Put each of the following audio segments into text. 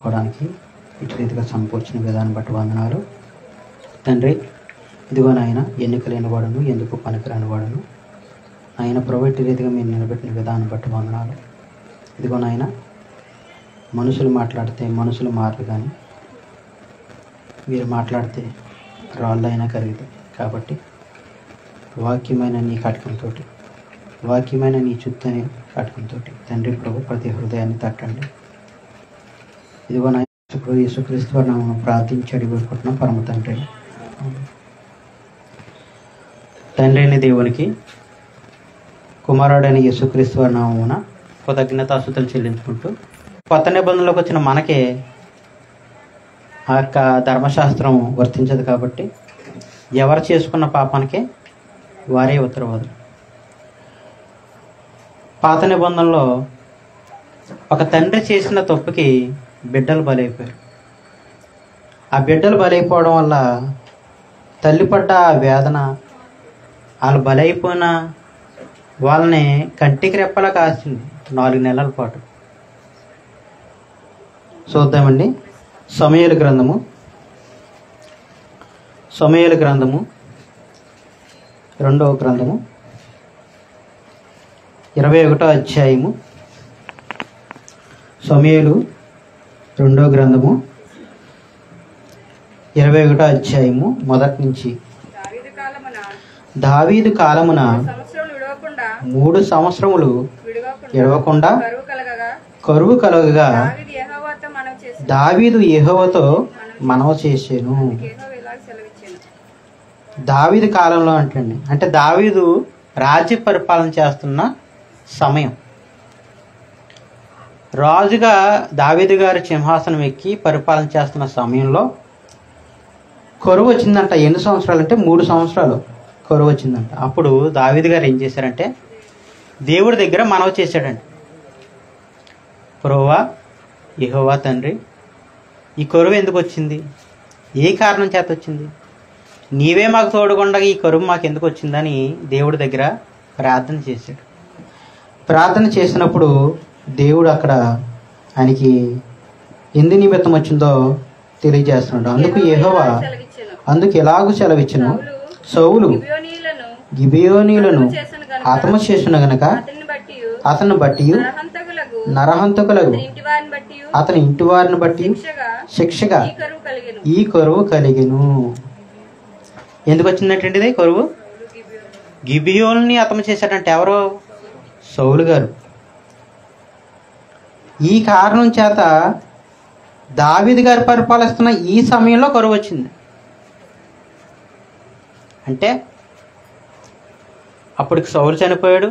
అవడానికి ఇటు రీతిగా సమకూర్చిన విధానం బట్టి వందనాలు తండ్రి. ఇదిగో నాయన, ఎన్నిక లేని వాడును, ఎందుకు పనికిరాని వాడును ఆయన ప్రైవేట్ రీతిగా మీరు నిలబెట్టిన విధానం బట్టి వందనాలు. ఇదిగో నాయన, మనుషులు మాట్లాడితే మనుషులు మారరు, కానీ మీరు మాట్లాడితే రాళ్ళు అయినా కరుగుతాయి. కాబట్టి వాక్యమైన నీ కటకంతో, వాక్యమైన నీ చుట్టని కటకంతో తండ్రి ప్రభు ప్రతి హృదయాన్ని తట్టండి. ఇదిగో నా యేసుక్రీస్తు వారి నామమున ప్రార్థించి అడిగి వేడుకుంటున్నాం పరమ తండ్రి. తండ్రి అయిన దేవునికి, కుమారుడైన యేసుక్రీస్తు వారి నామమున కృతజ్ఞతాస్తుతులు చెల్లించుకుంటూ, కొత్త నిబంధనలోకి వచ్చిన మనకే ఆ యొక్క ధర్మశాస్త్రం వర్తించదు. కాబట్టి ఎవరు చేసుకున్న పాపానికే వారే ఉత్తరవాదులు. పాత నిబంధనలో ఒక తండ్రి చేసిన తప్పుకి బిడ్డలు బలైపోయారు. ఆ బిడ్డలు బలైపోవడం వల్ల తల్లి పడ్డ ఆ వేదన, వాళ్ళు బలైపోయిన వాళ్ళని కంటికి రెప్పలా కాసింది 4 నెలల పాటు. చూద్దామండి. సమూయేలు గ్రంథము 2వ గ్రంథము 21వ అధ్యాయము. సమూయేలు 2వ గ్రంథము 21వ అధ్యాయము మొదటి నుంచి. దావీదు కాలమున 3 సంవత్సరములు విడవకుండా కరువు కలగగా దావీదు యెహోవాతో మనవి చేశాను. దావీదు కాలంలో అంటే దావీదు రాజ్య పరిపాలన చేస్తున్న సమయం. రాజుగా దావీదు గారి సింహాసనం ఎక్కి పరిపాలన చేస్తున్న సమయంలో కరువు వచ్చిందంట. ఎన్ని సంవత్సరాలు అంటే 3 సంవత్సరాలు కరువు వచ్చిందంట. అప్పుడు దావీదు గారు ఏం చేశారంటే దేవుడి దగ్గర మనవి చేశాడంట. ప్రభువా, యెహోవా తండ్రి, ఈ కరువు ఎందుకు వచ్చింది? ఏ కారణం చేత వచ్చింది? నీవే మాకు తోడుకుండా ఈ కరువు మాకు ఎందుకు వచ్చిందని దేవుడి దగ్గర ప్రార్థన చేశాడు. ప్రార్థన చేసినప్పుడు దేవుడు అక్కడ ఆయనకి ఎందు నిమిత్తం వచ్చిందో తెలియజేస్తున్నాడు. అందుకు ఎలాగూ సెలవిచ్చును, సౌలు గిబియోనీలను హతము చేసిన గనక అతన్ని బట్టి నరహంతకులకు అతని ఇంటి వారిని బట్టి శిక్షగా ఈ కరువు కలిగెను. ఎందుకు వచ్చిందంటే కరువు? గిబియోన్ని హతము చేశాడంటే ఎవరో? సౌలు గారు. ఈ కారణం చేత దావీదు గారు పరిపాలిస్తున్న ఈ సమయంలో కరువు వచ్చింది. అంటే అప్పటికి సౌలు చనిపోయాడు.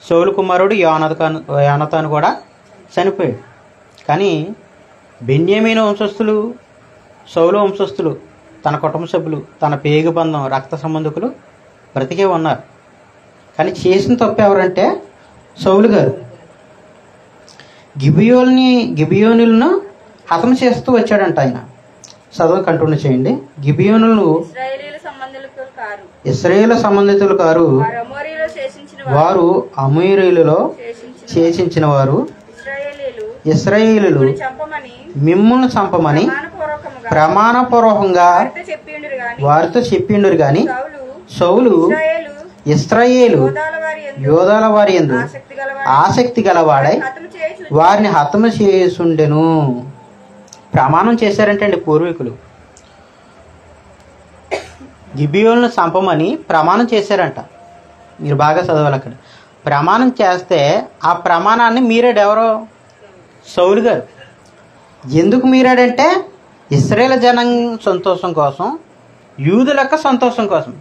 సౌలు కుమారుడు యోనాతాను కూడా చనిపోయాడు. కానీ బెన్యామీను వంశస్థులు, సౌలు వంశస్థులు, తన కుటుంబ సభ్యులు, తన పేగు బంధం, రక్త సంబంధికులు బ్రతికే ఉన్నారు. కానీ చేసిన తప్పు ఎవరంటే సౌలు గారు. గిబియోనులను హతం చేస్తూ వచ్చాడంట ఆయన. చదువు కంటిన్యూ చేయండి. గిబియోనులు ఇశ్రాయేలు సంబంధితులు కారు, వారు అమోరీయులలో శేషించిన వారు. ఇశ్రాయేలీయులు మిమ్ములను చంపమని ప్రమాణపూర్వకంగా వారితో చెప్పిండురు గాని సౌలు ఇశ్రాయేలు యోధాల వారి యందు ఆసక్తి గలవాడై వారిని హతము చేసుండెను. ప్రమాణం చేశారంటండి పూర్వీకులు. గిబియోనులను చంపమని ప్రమాణం చేశారంట. మీరు బాగా చదవాలి. అక్కడ ప్రమాణం చేస్తే ఆ ప్రమాణాన్ని మీరాడు ఎవరో? సౌలు గారు. ఎందుకు మీరాడంటే ఇశ్రాయేలు జనం సంతోషం కోసం, యూదుల యొక్క సంతోషం కోసం.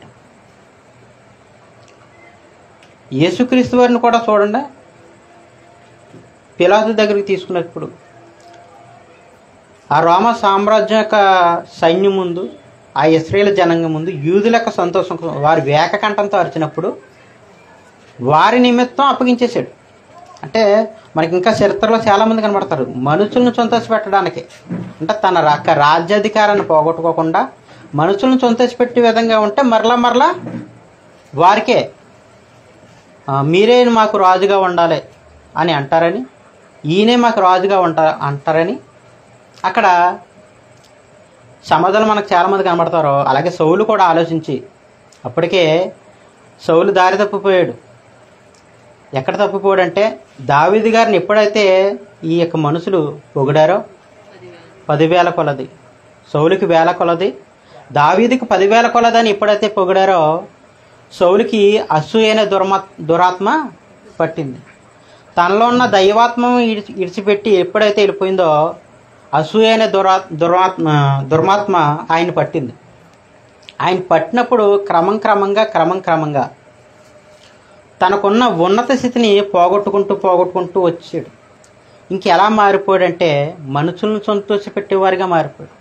యేసుక్రీస్తు వారిని కూడా చూడండి, పిలాతు దగ్గరికి తీసుకున్నప్పుడు ఆ రోమా సామ్రాజ్యం యొక్క సైన్యం ముందు, ఆ ఇశ్రాయేలు జనాంగం ముందు యూదుల యొక్క సంతోషం కోసం వారి వేకకంఠంతో అరిచినప్పుడు వారి నిమిత్తం అప్పగించేశాడు. అంటే మనకి ఇంకా చరిత్రలో చాలామంది కనబడతారు మనుషులను సంతోషపెట్టడానికి. అంటే తన రాజ్యాధికారాన్ని పోగొట్టుకోకుండా మనుషులను సంతోషపెట్టే విధంగా ఉంటే మరలా వారికే మీరే మాకు రాజుగా ఉండాలి అని అంటారని, ఈయనే మాకు రాజుగా అంటారని అక్కడ సమాధానం మనకు చాలామంది కనబడతారు. అలాగే సౌలు కూడా ఆలోచించి అప్పటికే సౌలు దారి తప్పిపోయాడు. ఎక్కడ తప్పిపోయాడంటే దావీదు గారిని ఎప్పుడైతే ఈ యొక్క మనుషులు పొగిడారో 10,000 కొలది, సౌలుకి 1,000 కొలది, దావీదుకి 10,000 కొలది అని ఎప్పుడైతే పొగిడారో సౌలుకి అసూయైన దురాత్మ పట్టింది. తనలో ఉన్న దైవాత్మ ఇడిచిపెట్టి ఎప్పుడైతే వెళ్ళిపోయిందో అసూయైన దుర్మాత్మ ఆయన పట్టింది. ఆయన పట్టినప్పుడు క్రమంగా తనకున్న ఉన్నత స్థితిని పోగొట్టుకుంటూ వచ్చాడు. ఇంకెలా మారిపోయాడంటే మనుషులను సంతోషపెట్టేవారిగా మారిపోయాడు.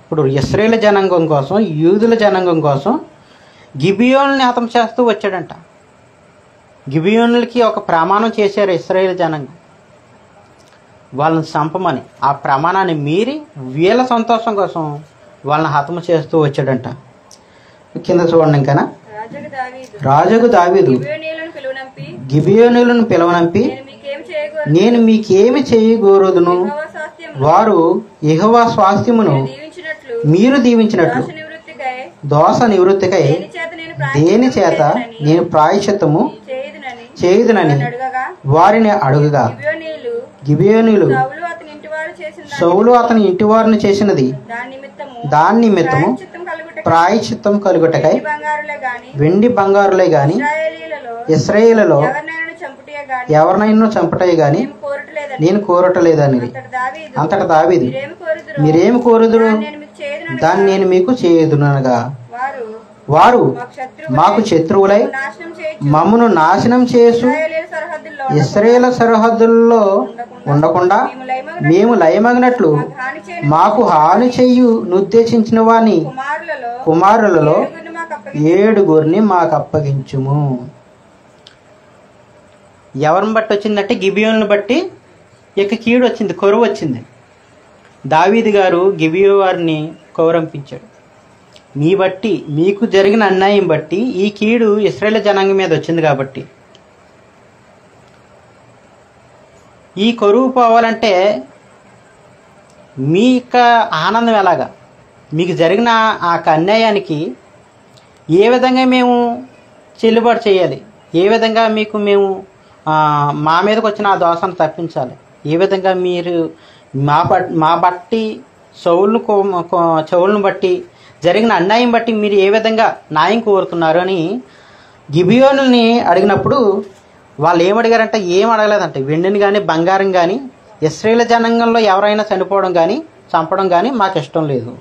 ఇప్పుడు ఇశ్రాయేలు జనాంగం కోసం, యూదుల జనాంగం కోసం గిబియోనుల్ని హతం చేస్తూ వచ్చాడంట. గిబియోనులకి ఒక ప్రమాణం చేశారు ఇశ్రాయేలు జనాంగం, వాళ్ళని చంపమని. ఆ ప్రమాణాన్ని మీరి వీళ్ళ సంతోషం కోసం వాళ్ళని హతము చేస్తూ వచ్చాడంట. కింద చూడండి. ఇంకా రాజుకు దావీదు గిబియోనులను పిలువనంపి, నేను మీకేమి చేయగోరుదును, వారు యెహోవా స్వాస్థ్యమును మీరు దీవించినట్లు దోష నివృత్తికై దేని చేత నేను ప్రాయశ్చిత్తము చేయుదునని వారిని అడుగగా, గిబియోనీయులు సౌలు అతని ఇంటి వారిని చేసినది దాని నిమిత్తము ప్రాయశ్చిత్తం కలుగుటకై వెండి బంగారులే గాని ఇశ్రాయేలులో ఎవరినైనా చంపుటయే గాని నేను కోరటలేదని. అంతటా దావీదు, మీరేమి కోరుదురు, దాన్ని నేను మీకు చేయదునగా, వారు మాకు శత్రువులై మమ్మను నాశనం చేసు ఇశ్రాయేలు సరిహద్దుల్లో ఉండకుండా మేము లయమగినట్లు మాకు హాని చెయ్యు నుద్దేశించిన వాని కుమారులలో 7 మాకు అప్పగించుము. ఎవరిని బట్టి వచ్చిందంటే గిబియోను బట్టి ఇక కీడు వచ్చింది, కరువు వచ్చింది. దావీదు గారు గిబియో వారిని కౌరంపించాడు. మీ బట్టి, మీకు జరిగిన అన్యాయం బట్టి ఈ కీడు ఇశ్రాయేలు జనాంగం మీద వచ్చింది కాబట్టి ఈ కరువు పోవాలంటే మీ యొక్క ఆనందం ఎలాగా, మీకు జరిగిన ఆ అన్యాయానికి ఏ విధంగా మేము చెల్లుబాటు చేయాలి, ఏ విధంగా మీకు మేము మా మీదకి వచ్చిన ఆ దోషాన్ని తప్పించాలి, ఏ విధంగా మీరు మా బట్టి చౌలును బట్టి జరిగిన అన్యాయం బట్టి మీరు ఏ విధంగా న్యాయం కోరుతున్నారు అని గిబియోనుల్ని అడిగినప్పుడు వాళ్ళు ఏమడిగారంటే ఏం అడగలేదంటే వెండిని కానీ బంగారం కానీ ఇశ్రాయేలు జనాంగంలో ఎవరైనా చనిపోవడం కానీ చంపడం కానీ మాకు ఇష్టం లేదు.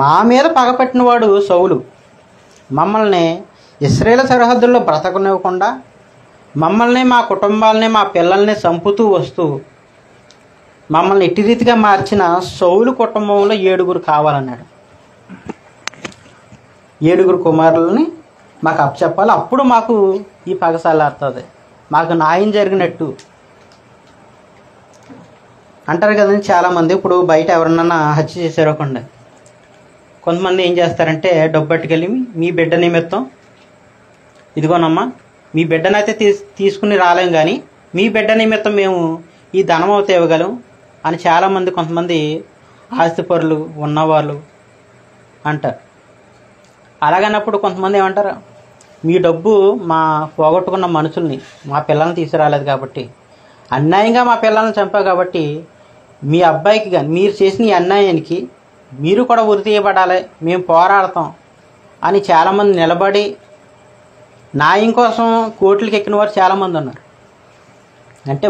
మా మీద పగపట్టినవాడు సౌలు మమ్మల్ని ఇశ్రాయేలు సరిహద్దుల్లో బ్రతకనివ్వకుండా మమ్మల్ని, మా కుటుంబాలని, మా పిల్లల్ని చంపుతూ వస్తూ మమ్మల్ని ఎట్టి రీతిగా మార్చిన సౌలు కుటుంబంలో 7 కావాలన్నాడు. 7 కుమారులని మాకు అప్పచెప్పాలి, అప్పుడు మాకు ఈ పగసాలాడుతుంది, మాకు న్యాయం జరిగినట్టు అంటారు కదండి చాలామంది. ఇప్పుడు బయట ఎవరన్నా హత్య చేశారనుకోండి, కొంతమంది ఏం చేస్తారంటే డబ్బు పట్టుకెళ్ళి మీ బిడ్డ నిమిత్తం ఇదిగోనమ్మా మీ బిడ్డనైతే తీసుకుని రాలేం కానీ మీ బిడ్డ నిమిత్తం మేము ఈ ధనం అవుతే ఇవ్వగలం అని చాలామంది, కొంతమంది ఆస్తిపరులు ఉన్నవాళ్ళు అంటారు. అలాగన్నప్పుడు కొంతమంది ఏమంటారు, మీ డబ్బు మా పోగొట్టుకున్న మనుషుల్ని, మా పిల్లల్ని తీసుకురాలేదు కాబట్టి, అన్యాయంగా మా పిల్లల్ని చంపావు కాబట్టి మీ అబ్బాయికి కానీ మీరు చేసిన ఈ అన్యాయానికి మీరు కూడా ఉరి తీయబడాలి, మేము పోరాడతాం అని చాలామంది నిలబడి న్యాయం కోసం కోర్టులకు ఎక్కిన వారు చాలామంది ఉన్నారు. అంటే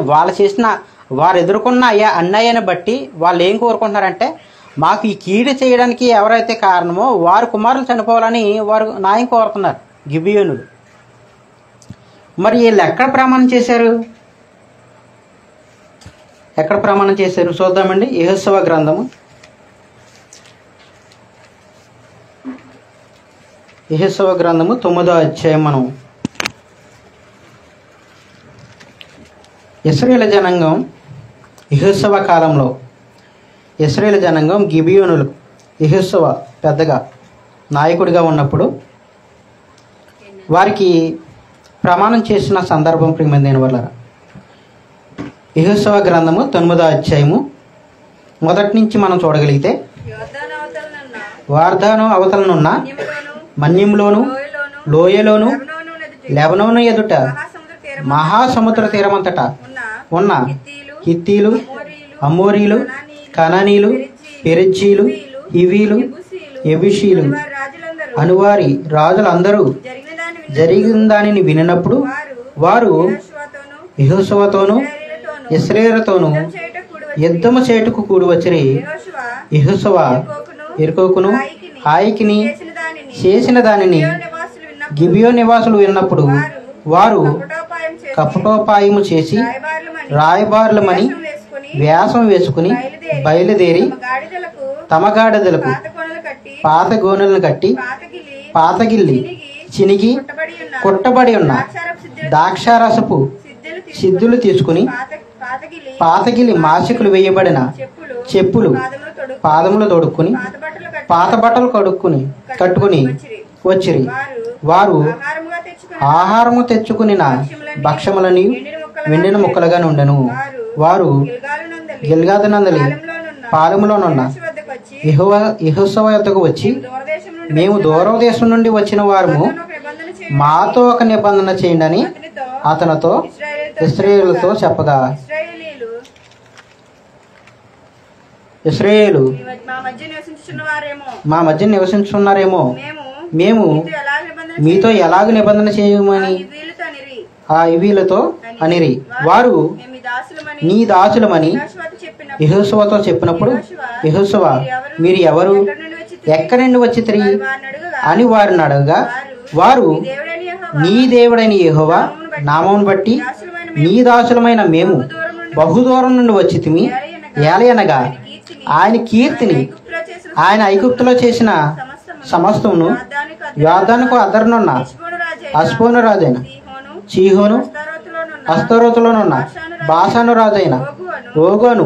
వారు ఎదుర్కొన్న అన్యాయాన్ని బట్టి వాళ్ళు ఏం కోరుకుంటున్నారంటే మాకు ఈ కీడు చేయడానికి ఎవరైతే కారణమో వారు కుమారులు చనిపోవాలని వారు న్యాయం కోరుతున్నారు గిబియోనులు. మరి వీళ్ళు ఎక్కడ ప్రమాణం చేశారు, చూద్దామండి. యెహోషువ గ్రంథము 9వ అధ్యాయం. మనం ఇశ్రాయేలు జనాంగం యెహోషువ కాలంలో ఇశ్రాయేలు జనాంగం గిబియోనులు యెహోషువ పెద్దగా నాయకుడిగా ఉన్నప్పుడు వారికి ప్రమాణం చేసిన సందర్భం ప్రియమైన వల్ల యెహోషువ గ్రంథము 9వ అధ్యాయము మొదటి నుంచి మనం చూడగలిగితే యోర్దాను అవతలనున్న వార్ధాను అవతలనున్న మన్యములోను మన్యంలోను లోయలోను లెబనోను ఎదుట లెబనోను ఎదుట మహాసముద్ర తీరమంతటా ఉన్న హిత్తీలు, అమోరీలు, కనానీలు, పెరిజ్జీలు, హివీలు, యెబూసీలు అనువారి రాజులందరూ జరిగిన దానిని వినినప్పుడు వారు యెహోషువతోనూ ఇశ్రాయేలుతోనూ యుద్ధము చేయుటకు కూడి వచ్చిరి. యెహోషువ యెరికోకును హాయికిని చేసిన దానిని గిబియోను నివాసులు విన్నప్పుడు వారు కపటోపాయము చేసి రాయబారులమని వ్యాసం వేసుకుని బయలుదేరి తమ గాడిదలకు పాత గోనెలను కట్టి పాతగిల్లి చినిగి కొట్టబడి ఉన్న ద్రాక్షారసపు సిద్ధులు తీసుకుని పాతగిలి మాసికలు వేయబడిన చెప్పులు పాదములు తొడుక్కుని పాత బట్టలు కట్టుకుని వచ్చిరి. వారు ఆహారము తెచ్చుకుని భక్ష్యములని వెండిన ముక్కలుగా నుండెను. వారు గిల్గాదు నందలి పాలెములోనున్న యెహోషువ యొద్దకు వచ్చి, మేము దూరదేశం నుండి వచ్చిన వారము, మాతో ఒక నిబంధన చేయండి అని అతనితో ఇశ్రాయేలుతో చెప్పగా, ఇశ్రాయేలు మా మధ్య నివసించున్నారేమో, మేము మీతో ఎలాగ నిబంధన చేయమని ఆ ఇవీలతో అనిరి. వారు నీ దాసులమని యెహోషువతో చెప్పినప్పుడు, యెహోషువ మీరు ఎవరు, ఎక్కడి నుండి వచ్చి తిరిగి అని వారిని అడగగా, వారు నీ దేవుడైన యెహోవా నామమును బట్టి నీ దాసులమైన మేము బహుదూరం నుండి వచ్చి తిమి, ఏలయనగా ఆయన కీర్తిని, ఆయన ఐగుప్తులో చేసిన సమస్తమును, యోర్దానుకు అద్దరునున్న హెష్బోను రాజైన సీహోను, అస్తరోతులోనున్న బాషాను రాజైన ఓగోను,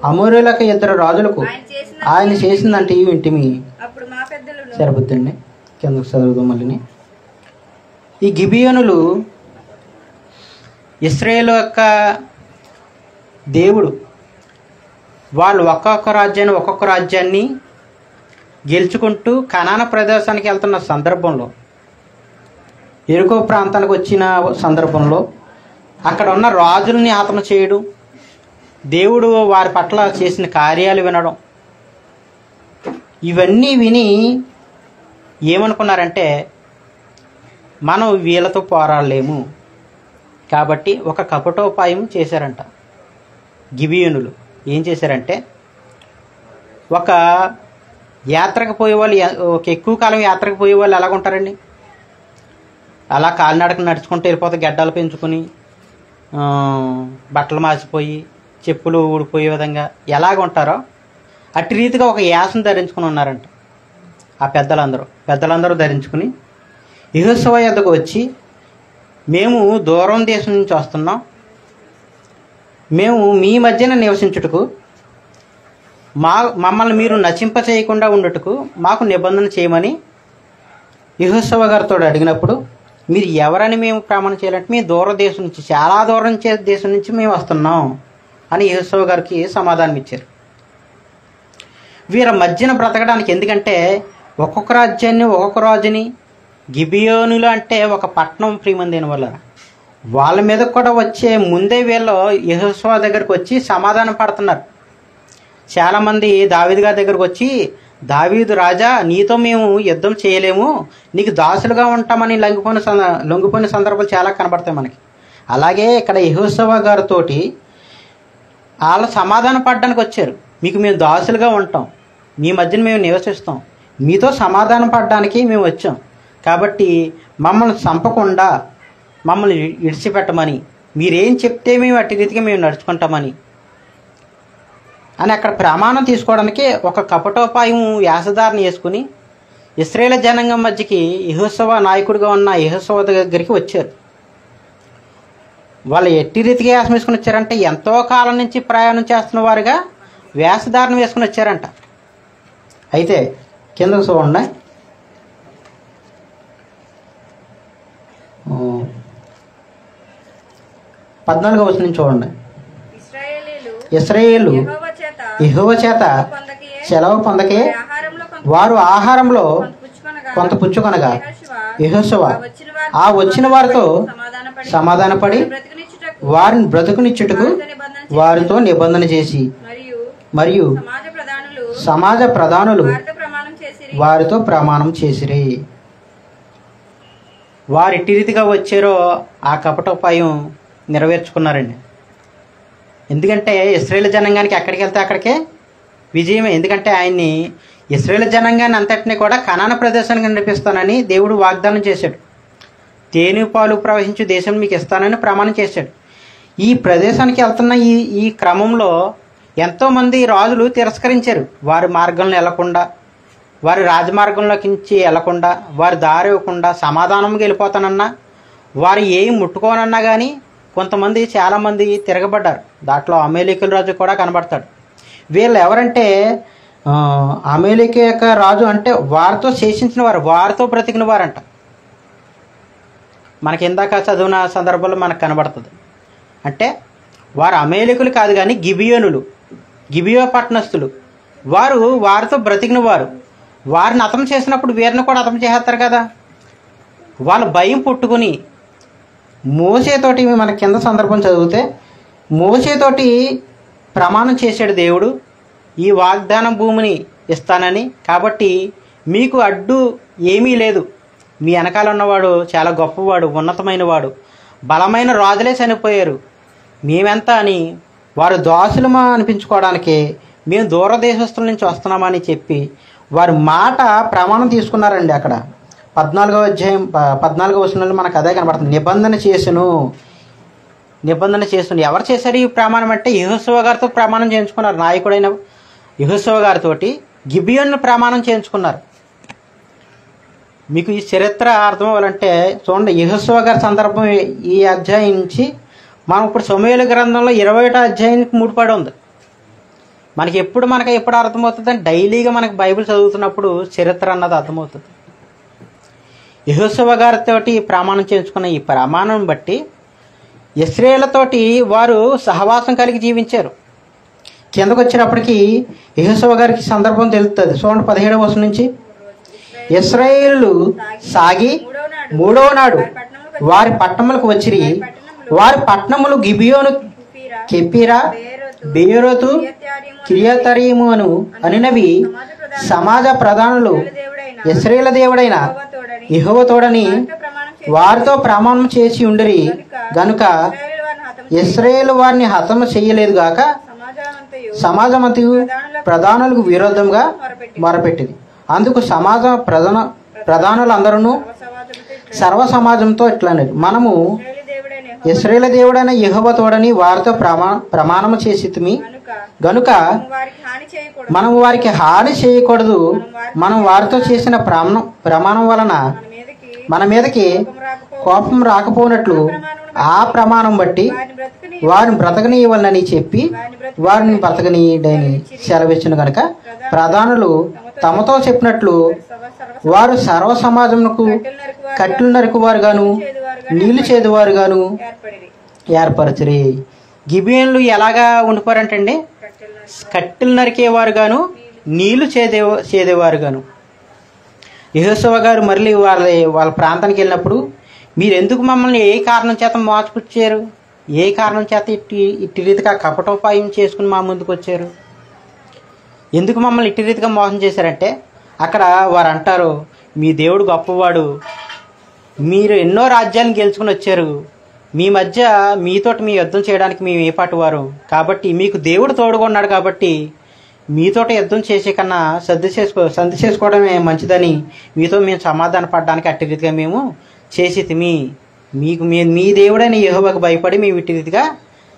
అమోరీయులకు ఇద్దరు రాజులకు ఆయన చేసిందంటే వింటిమి. సరిపోద్దండి, కిందకు చదువుదాం మళ్ళీ. ఈ గిబియోనులు ఇశ్రాయేలు యొక్క దేవుడు. వాళ్ళు ఒక్కొక్క రాజ్యాన్ని గెలుచుకుంటూ కనాన ప్రదేశానికి వెళ్తున్న సందర్భంలో, ఎరుకో ప్రాంతానికి వచ్చిన సందర్భంలో అక్కడ ఉన్న రాజుల్ని హతన చేయడం, దేవుడు వారి పట్ల చేసిన కార్యాలు వినడం, ఇవన్నీ విని ఏమనుకున్నారంటే, మనం వీళ్ళతో పోరాడలేము కాబట్టి ఒక కపటోపాయం చేశారంట. గిబియోనులు ఏం చేశారంటే, ఒక యాత్రకు పోయే వాళ్ళు, ఒక ఎక్కువ కాలం యాత్రకు పోయే వాళ్ళు ఎలాగుంటారండి, అలా కాలినడక నడుచుకుంటూ వెళ్ళిపోతే గడ్డలు పెంచుకొని బట్టలు మాసిపోయి చెప్పులు ఊడిపోయే విధంగా ఎలాగుంటారో అట్టి రీతిగా ఒక యాసను ధరించుకుని ఉన్నారంట. ఆ పెద్దలందరూ ధరించుకుని యెహోషువ యొద్దకు వచ్చి, మేము దూరం దేశం నుంచి వస్తున్నాం, మేము మీ మధ్యన నివసించుటకు, మమ్మల్ని మీరు నశింప చేయకుండా ఉండుటకు మాకు నిబంధన చేయమని యెహోషువ గారితో అడిగినప్పుడు, మీరు ఎవరని మేము ప్రమాణం చేయాలంటే, మీ దూరదేశం నుంచి, చాలా దూరం దేశం నుంచి మేము వస్తున్నాం అని యెహోషువ గారికి సమాధానం ఇచ్చారు. వీరి మధ్యన బ్రతకడానికి, ఎందుకంటే ఒక్కొక్క రాజ్యాన్ని ఒక్కొక్క రాజుని, గిబియోనులు అంటే ఒక పట్టణం ప్రియమందిన వల్ల వాళ్ళ మీద కూడా వచ్చే ముందే వీళ్ళు యెహోషువ దగ్గరకు వచ్చి సమాధానం పడుతున్నారు. చాలామంది దావీదు గారి దగ్గరకు వచ్చి, దావీదు రాజా, నీతో మేము యుద్ధం చేయలేము, నీకు దాసులుగా ఉంటామని లొంగిపోయిన సందర్భాలు చాలా కనబడతాయి మనకి. అలాగే ఇక్కడ యెహోషువ గారితోటి వాళ్ళు సమాధానం పడడానికి వచ్చారు. మీకు మేము దాసులుగా ఉంటాం, మీ మధ్యన మేము నివసిస్తాం, మీతో సమాధానం పడడానికి మేము వచ్చాం, కాబట్టి మమ్మల్ని చంపకుండా మమ్మల్ని విడిచిపెట్టమని, మీరేం చెప్తే మేము అట్టి రీతిగా మేము నడుచుకుంటామని అని అక్కడ ప్రమాణం తీసుకోవడానికి ఒక కపటోపాయం వేషధారణ వేసుకుని ఇశ్రాయేలు జనాంగం మధ్యకి యెహోషువ నాయకుడిగా ఉన్న యెహోషువ దగ్గరికి వచ్చారు. వాళ్ళు ఎట్టి రీతిగా వేషం వేసుకుని వచ్చారంటే, ఎంతో కాలం నుంచి ప్రయాణం చేస్తున్న వారుగా వేషధారణ వేసుకుని వచ్చారంట. అయితే కిందకు చూడండి, 14వ వచనం చూడండి. ఇశ్రాయేలు యెహోవా చేత పొందకయే సెలవు పొందకే ఆహారంలో వారు ఆహారంలో పుచ్చుకొనగా కొంత పుచ్చుకొనగా యెహోషువ యెహోషువ ఆ వచ్చిన వారితో సమాధానపడి బ్రతుకునిచ్చుటకు వారిని బ్రతుకునిచ్చుటకు వారితో నిబంధన చేసి మరియు సమాజ ప్రధానులు వారితో ప్రమాణం చేసిరి. వారు ఎట్టి రీతిగా వచ్చారో ఆ కపటోపాయం నెరవేర్చుకున్నారండి. ఎందుకంటే ఇశ్రాయేలు జనాంగానికి ఎక్కడికి వెళ్తే అక్కడికే విజయమే. ఎందుకంటే ఆయన్ని ఇశ్రాయేలు జనాంగాన్ని అంతటినీ కూడా కనాను ప్రదేశానికి నడిపిస్తానని దేవుడు వాగ్దానం చేశాడు. తేనె పాలు ప్రవహించు దేశం మీకు ఇస్తానని ప్రమాణం చేశాడు. ఈ ప్రదేశానికి వెళ్తున్న ఈ క్రమంలో ఎంతోమంది రాజులు తిరస్కరించారు. వారి మార్గంలో వెళ్లకుండా, వారి రాజమార్గంలోకించి వెళ్లకుండా, వారి దారి ఇవ్వకుండా సమాధానంగా వెళ్ళిపోతానన్నా, వారు ఏం ముట్టుకోనన్నా కానీ కొంతమంది చాలామంది తిరగబడ్డారు. దాంట్లో అమేలికల రాజు కూడా కనబడతాడు. వీళ్ళు ఎవరంటే అమేలిక యొక్క రాజు అంటే వారితో శేషించిన వారు, వారితో బ్రతికిన వారంట. మనకి ఇందాక చదివిన సందర్భంలో మనకు కనబడుతుంది. అంటే వారు అమేలికులు కాదు కానీ గిబియో పట్టణస్థులు. వారితో బ్రతికిన వారు. వారిని అతం చేసినప్పుడు వీరిని కూడా అతం చేస్తారు కదా. వాళ్ళు భయం పుట్టుకుని మోసేతోటి, మన కింద సందర్భం చదివితే మోసేతోటి ప్రమాణం చేశాడు దేవుడు, ఈ వాగ్దానం భూమిని ఇస్తానని. కాబట్టి మీకు అడ్డు ఏమీ లేదు, మీ వెనకాల ఉన్నవాడు చాలా గొప్పవాడు, ఉన్నతమైన వాడు, బలమైన రాజులే చనిపోయారు, మేమెంత అని వారు దాసులమా అనిపించుకోవడానికి మేము దూరదేశస్తుల నుంచి వస్తున్నామని చెప్పి వారి మాట ప్రమాణం తీసుకున్నారండి. అక్కడ 14వ అధ్యాయం 14వ వచనంలో మనకు అదే కనబడుతుంది. నిబంధన చేసును. ఎవరు చేశారు ఈ ప్రమాణం అంటే యెహోషువ గారితో ప్రమాణం చేయించుకున్నారు. నాయకుడైన యెహోషువ గారితో గిబియోను ప్రమాణం చేయించుకున్నారు. మీకు ఈ చరిత్ర అర్థం అవ్వాలంటే చూడండి, యెహోషువ గారి సందర్భం ఈ అధ్యాయం నుంచి మనం ఇప్పుడు సమూయేలు గ్రంథంలో 21వ అధ్యాయానికి ముడిపడి ఉంది. మనకి ఎప్పుడు అర్థమవుతుంది అంటే డైలీగా మనకి బైబిల్ చదువుతున్నప్పుడు చరిత్ర అన్నది అర్థమవుతుంది. యెహోషువ గారితోటి ప్రమాణం చేయించుకున్న ఈ ప్రమాణం బట్టి ఇశ్రాయేలుతోటి వారు సహవాసం కలిగి జీవించారు. కిందకు వచ్చినప్పటికీ యెహోషువ గారికి సందర్భం తెలుస్తుంది. చూడండి 17వ వచనం నుంచి, ఇశ్రాయేలు సాగి 3వ నాడు వారి పట్టణములకు వచ్చిరి. వారి పట్టణములు గిబియోను, కెఫీరా, బెయేరోతు, కిర్యతరీము అనినవి సమాజ ప్రధానులు ఇశ్రాయేలు దేవుడైన యెహోవా తోడని వారితో ప్రమాణం చేసి ఉండిరి గనుక ఇశ్రాయేలు వారిని హతము చేయలేదు గాక సమాజమంతయు ప్రధానులకు విరోధంగా మొరపెట్టింది. అందుకు సమాజ ప్రధానులందరూ సర్వ సమాజంతో ఇట్లా మనము ఇశ్రాయేలు దేవుడైన యెహోవా తోడని వారితో ప్రమాణము చేసితిమి గనుక మనం వారికి హాని చేయకూడదు. మనం వారితో చేసిన ప్రమాణం వలన మన మీదకి కోపం రాకపోనట్లు ఆ ప్రమాణం బట్టి వారిని బ్రతకనీయవలనని చెప్పి వారిని బ్రతకనీయడని సెలవిచ్చును గనుక ప్రధానులు తమతో చెప్పినట్లు వారు సర్వ సమాజమునకు కట్టెలు నరుకువారు గాను నీళ్లు చేదువారు గాను ఏర్పరచరి. గిబియోన్లు ఎలాగా ఉండిపోరంటండి, కట్టెలు నరికేవారు గాను నీళ్లు చేదేవారు గాను. యెహోషువ గారు మళ్ళీ వాళ్ళ ప్రాంతానికి వెళ్ళినప్పుడు మీరు ఎందుకు మమ్మల్ని ఏ కారణం చేత మోసపుచ్చారు, ఏ కారణం చేత ఇట్టి రీతిగా కపటోపాయం చేసుకుని మా ముందుకు వచ్చారు, ఎందుకు మమ్మల్ని ఇట్టి రీతిగా మోసం చేశారంటే అక్కడ వారు అంటారు, మీ దేవుడు గొప్పవాడు, మీరు ఎన్నో రాజ్యాలను గెలుచుకుని వచ్చారు, మీ మధ్య మీతోటి మీ యుద్ధం చేయడానికి మేము ఏ పాటు వారు, కాబట్టి మీకు దేవుడు తోడుగా ఉన్నాడు, కాబట్టి మీతోటి యుద్ధం చేసే కన్నా సంధి చేసుకోవడమే మంచిదని మీతో మేము సమాధాన పడడానికి అట్టి రీతిగా మేము చేసితిమి. మీ దేవుడైన యెహోవాకు భయపడి మేము ఇట్టి రీతిగా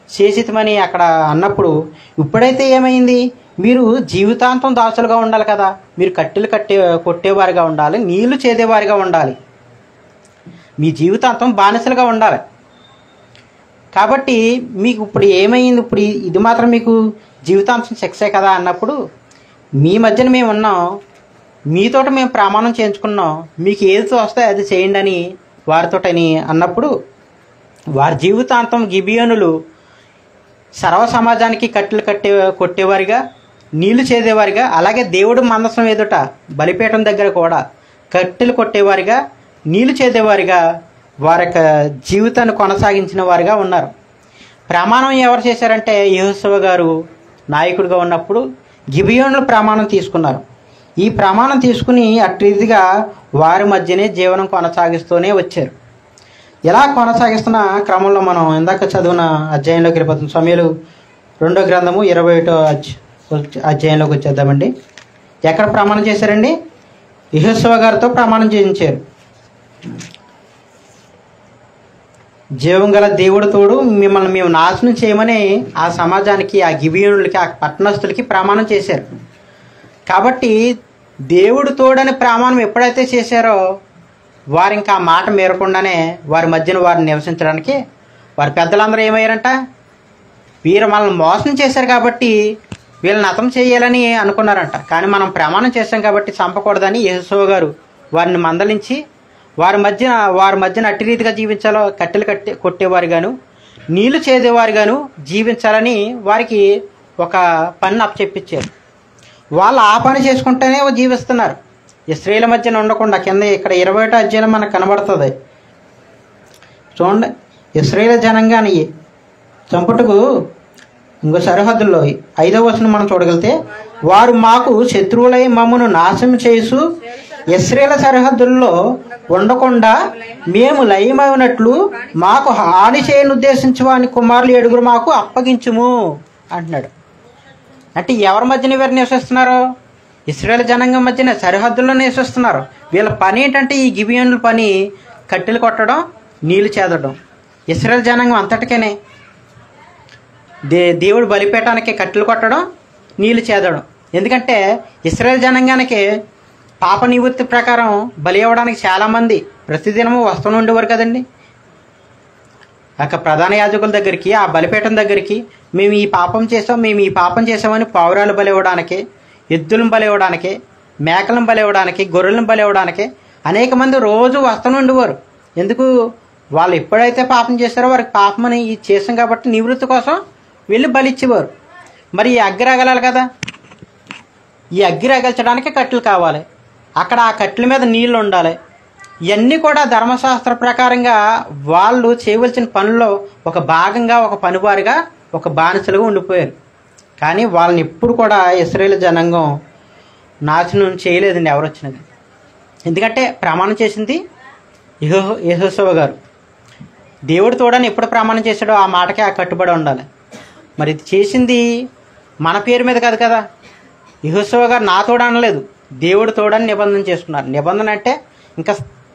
చేసితమని అక్కడ అన్నప్పుడు, ఇప్పుడైతే ఏమైంది, మీరు జీవితాంతం దాసులుగా ఉండాలి కదా, మీరు కట్టెలు కొట్టేవారిగా ఉండాలి, నీళ్లు చేదేవారిగా ఉండాలి, మీ జీవితాంతం బానిసలుగా ఉండాలి. కాబట్టి మీకు ఇప్పుడు ఏమైంది, ఇప్పుడు ఇది మాత్రం మీకు జీవితాంతం శిక్షే కదా అన్నప్పుడు, మీ మధ్యన మేము ఉన్నాం, మీతోటి మేము ప్రమాణం చేయించుకున్నాం, మీకు ఏది వస్తే అది చేయండి అని వారితోటని అన్నప్పుడు, వారి జీవితాంతం గిబియోనులు సర్వ సమాజానికి కట్టెలు కొట్టేవారిగా నీళ్లు చేదేవారిగా, అలాగే దేవుడు మందసం ఎదుట బలిపీఠం దగ్గర కూడా కట్టెలు కొట్టేవారిగా, నీళ్లు చేదేవారిగా వారి యొక్క జీవితాన్ని కొనసాగించిన వారిగా ఉన్నారు. ప్రమాణం ఎవరు చేశారంటే యెహోషువ గారు నాయకుడిగా ఉన్నప్పుడు గిబియోనులు ప్రమాణం తీసుకున్నారు. ఈ ప్రమాణం తీసుకుని అట్రీతిగా వారి మధ్యనే జీవనం కొనసాగిస్తూనే వచ్చారు. ఎలా కొనసాగిస్తున్న క్రమంలో మనం ఇందాక చదివిన అధ్యాయంలోకి వెళ్ళిపోతుంది. సమూయేలు 2వ గ్రంథము 21వ అధ్యాయంలోకి వచ్చేద్దామండి. ఎక్కడ ప్రమాణం చేశారండి? యెహోషువ గారితో ప్రమాణం చేయించారు. జీవం గల దేవుడు తోడు మిమ్మల్ని మేము నాశనం చేయమని ఆ సమాజానికి, ఆ గిబియోనులకి, ఆ పట్టణస్థులకి ప్రమాణం చేశారు. కాబట్టి దేవుడు తోడని ప్రమాణం ఎప్పుడైతే చేశారో వారు ఇంకా ఆ మాట మేరకుండానే వారి మధ్యన వారిని నివసించడానికి వారి పెద్దలందరూ ఏమయ్యారంట? వీరు మనల్ని మోసం చేశారు కాబట్టి వీళ్ళని హతం చేయాలని అనుకున్నారంట. కానీ మనం ప్రమాణం చేశాం కాబట్టి చంపకూడదని యెహోషువ గారు వారిని మందలించి వారి మధ్యన అట్టి రీతిగా జీవించాలో కట్టెలు కొట్టేవారుగాను నీళ్లు చేదేవారుగాను జీవించాలని వారికి ఒక పని అప్పచెప్పించారు. వాళ్ళు ఆ పని చేసుకుంటేనే జీవిస్తున్నారు. ఇశ్రాయేలు మధ్యన ఉండకుండా కింద ఇక్కడ 21వ అధ్యాయం మనకు కనబడుతుంది. చూడండి, ఇశ్రాయేలు జనంగాని చంపుటకు ఇంకో సరిహద్దుల్లో 5వ వచనం మనం చూడగలిగితే, వారు మాకు శత్రువులై మమ్మను నాశనం చేసు ఇశ్రాయేలు సరిహద్దుల్లో ఉండకుండా మేము లయమైనట్లు మాకు హాని చేయను ఉద్దేశించి వాని కుమారులు 7 మాకు అప్పగించుము అంటున్నాడు. అంటే ఎవరి మధ్యన వీరు నివసిస్తున్నారు? ఇశ్రాయేలు జనాంగం మధ్యన సరిహద్దుల్లో నివసిస్తున్నారు. వీళ్ళ పని ఏంటంటే ఈ గిబియోనుల పని కట్టెలు కొట్టడం, నీళ్లు చేదడం. ఇశ్రాయేలు జనాంగం అంతటికేనే దేవుడు బలిపీఠానికి కట్టెలు కొట్టడం, నీళ్లు చేదడం. ఎందుకంటే ఇశ్రాయేలు జనాంగానికి పాప నివృత్తి ప్రకారం బలి ఇవ్వడానికి చాలామంది ప్రతిదినము వస్తూ ఉండేవారు కదండి. ప్రధాన యాజకుల దగ్గరికి, ఆ బలిపీఠం దగ్గరికి మేము ఈ పాపం చేసామని పావురాలు బలి ఇవ్వడానికి, ఎద్దులను బలి ఇవ్వడానికి, మేకలను బలి ఇవ్వడానికి, గొర్రెలను బలి ఇవ్వడానికి అనేక మంది రోజు వస్తూ ఉండేవారు. ఎందుకు? వాళ్ళు ఎప్పుడైతే పాపం చేస్తారో వారికి పాపమని చేసాం కాబట్టి నివృత్తి కోసం వెళ్ళి బలి ఇచ్చేవారు. మరి ఈ అగ్గి రగలాలి కదా, ఈ అగ్గి రగల్చడానికి కట్టెలు కావాలి, అక్కడ ఆ కట్టెల మీద నీళ్లు ఉండాలి. ఇవన్నీ కూడా ధర్మశాస్త్ర ప్రకారంగా వాళ్ళు చేయవలసిన పనుల్లో ఒక భాగంగా, ఒక పనివారిగా, ఒక బానిసలుగా ఉండిపోయారు. కానీ వాళ్ళని ఎప్పుడు కూడా ఇశ్రాయేలు జనాంగం నాశనం చేయలేదండి ఎవరు వచ్చినది. ఎందుకంటే ప్రమాణం చేసింది యెహోషువ గారు. దేవుడు తోడని ఎప్పుడు ప్రమాణం చేశాడో ఆ మాటకే ఆ కట్టుబడి ఉండాలి. మరి ఇది చేసింది మన పేరు మీద కాదు కదా. యెహోషువ గారు నా తోడ అనలేదు, దేవుడు తోడని నిబంధన చేసుకున్నారు. నిబంధన అంటే ఇంకా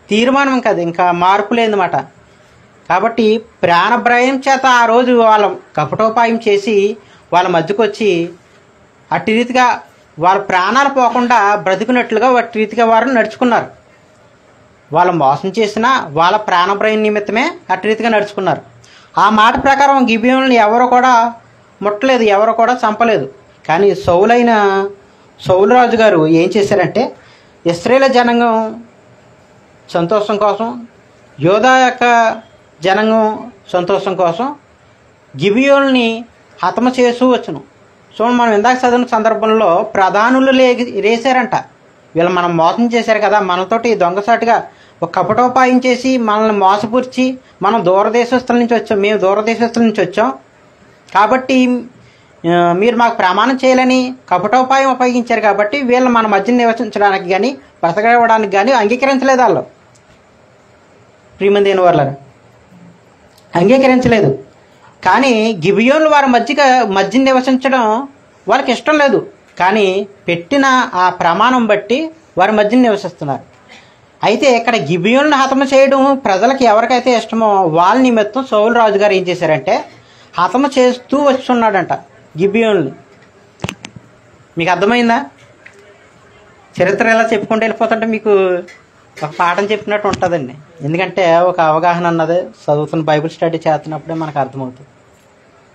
తీర్మానం కాదు, ఇంకా మార్పు లేదన్నమాట. కాబట్టి ప్రాణభయం చేత ఆ రోజు వాళ్ళ కపటోపాయం చేసి వాళ్ళ మధ్యకు వచ్చి అట్టి రీతిగా వాళ్ళ ప్రాణాలు పోకుండా బ్రతికినట్లుగా అట్టి రీతిగా వారు నడుచుకున్నారు. వాళ్ళు మోసం చేసినా వాళ్ళ ప్రాణభయం నిమిత్తమే అట్టి రీతిగా నడుచుకున్నారు. ఆ మాట ప్రకారం గిబియోనులను ఎవరు కూడా ముట్టలేదు, ఎవరు కూడా చంపలేదు. కానీ సౌలు రాజు గారు ఏం చేశారంటే ఇశ్రాయేలు జనాంగం సంతోషం కోసం, యోధా యొక్క జనాంగం సంతోషం కోసం గిబియోనుల్ని హతమ చేస్తూ వచ్చును. చూడండి, మనం ఇందాక చదివిన సందర్భంలో ప్రధానులు లేసారంట. వీళ్ళు మనం మోసం చేశారు కదా, మనతోటి దొంగసాటుగా ఒక కపటోపాయం చేసి మనల్ని మోసపూర్చి మనం దూరదేశస్తుల నుంచి వచ్చాం, మేము దూరదేశస్తుల నుంచి వచ్చాం కాబట్టి మీరు మాకు ప్రమాణం చేయాలని కపటోపాయం ఉపయోగించారు. కాబట్టి వీళ్ళు మన మధ్య నివసించడానికి కానీ బ్రతకడానికి కానీ అంగీకరించలేదు. వాళ్ళు ప్రియమందైన వాళ్ళని అంగీకరించలేదు. కానీ గిబియోనులు వారి మధ్య నివసించడం వాళ్ళకి ఇష్టం లేదు. కానీ పెట్టిన ఆ ప్రమాణం బట్టి వారి మధ్య నివసిస్తున్నారు. అయితే ఇక్కడ గిబియోనులను హతమ చేయడం ప్రజలకు ఎవరికైతే ఇష్టమో వాళ్ళ నిమిత్తం సౌలు రాజు గారు ఏం చేశారంటే హతమ చేస్తూ వస్తున్నాడంట గిబియోనులు. మీకు అర్థమైందా? చరిత్ర ఎలా చెప్పుకుంటూ వెళ్ళిపోతుంటే మీకు ఒక పాఠం చెప్పినట్టు ఉంటుందండి. ఎందుకంటే ఒక అవగాహన అన్నది చదువుతున్న బైబిల్ స్టడీ చేస్తున్నప్పుడే మనకు అర్థమవుతుంది.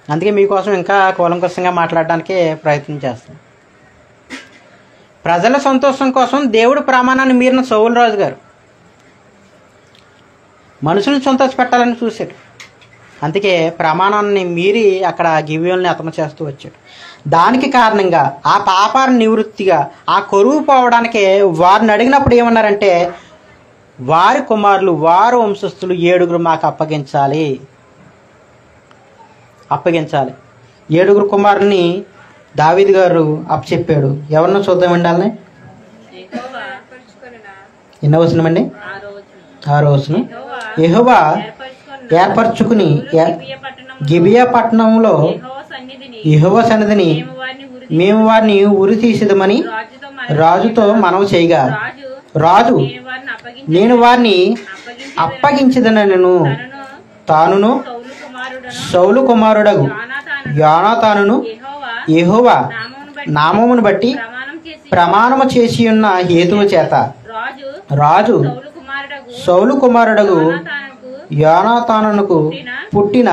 అందుకే మీకోసం ఇంకా కూలంకషంగా మాట్లాడడానికి ప్రయత్నం చేస్తాను. ప్రజల సంతోషం కోసం దేవుడు ప్రమాణాన్ని మీరిన సౌలు రాజు గారు మనుషులను సంతోష పెట్టాలని చూశాడు. అందుకే ప్రమాణాన్ని మీరి అక్కడ గిబియోన్ని హతము చేస్తూ వచ్చాడు. దానికి కారణంగా ఆ పాపాల నివృత్తిగా ఆ కొరువు పోవడానికి వారిని అడిగినప్పుడు ఏమన్నారంటే, వారి కుమారులు వారి వంశస్థులు 7 మాకు అప్పగించాలి. 7 కుమారుల్ని దావీదు గారు అప్పచెప్పాడు. ఎవరినో చూద్దామండి వాళ్ళని. ఎన్నో వచనమండి? 6వ వచనం. యెహోవా ఏర్పరచుకుని గిబియా పట్టణంలో యెహోవా సన్నిధిని మేము వారిని ఉరి తీసేదమని రాజుతో మనవి చేయగా, రాజు నేను వారిని అప్పగించదనను తానును సౌలు కుమారుడగు యోనాతానును యెహోవా నామమును బట్టి ప్రమాణము చేసి ఉన్న హేతువు చేత రాజు సౌలు కుమారుడగు యోనాతానునకు పుట్టిన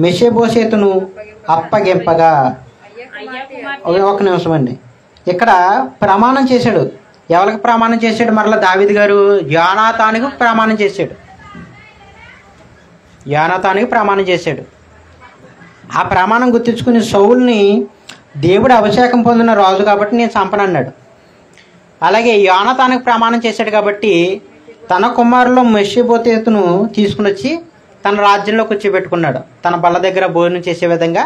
మెషెబోషెతును అప్పగింపగా. ఒక నిమిషం అండి. ఇక్కడ ప్రమాణం చేశాడు. ఎవరికి ప్రమాణం చేశాడు? మరలా దావీదు గారు యోనాతానుకు ప్రమాణం చేశాడు. ఆ ప్రమాణం గుర్తించుకుని సౌలుని దేవుడు అభిషేకం పొందిన రాజు కాబట్టి నేను చంపనన్నాడు. అలాగే యోనాతానుకు ప్రమాణం చేశాడు కాబట్టి తన కుమారులో మెషెబోషెతును తీసుకుని వచ్చి తన రాజ్యంలో కూర్చోబెట్టుకున్నాడు. తన బల్ల దగ్గర భోజనం చేసే విధంగా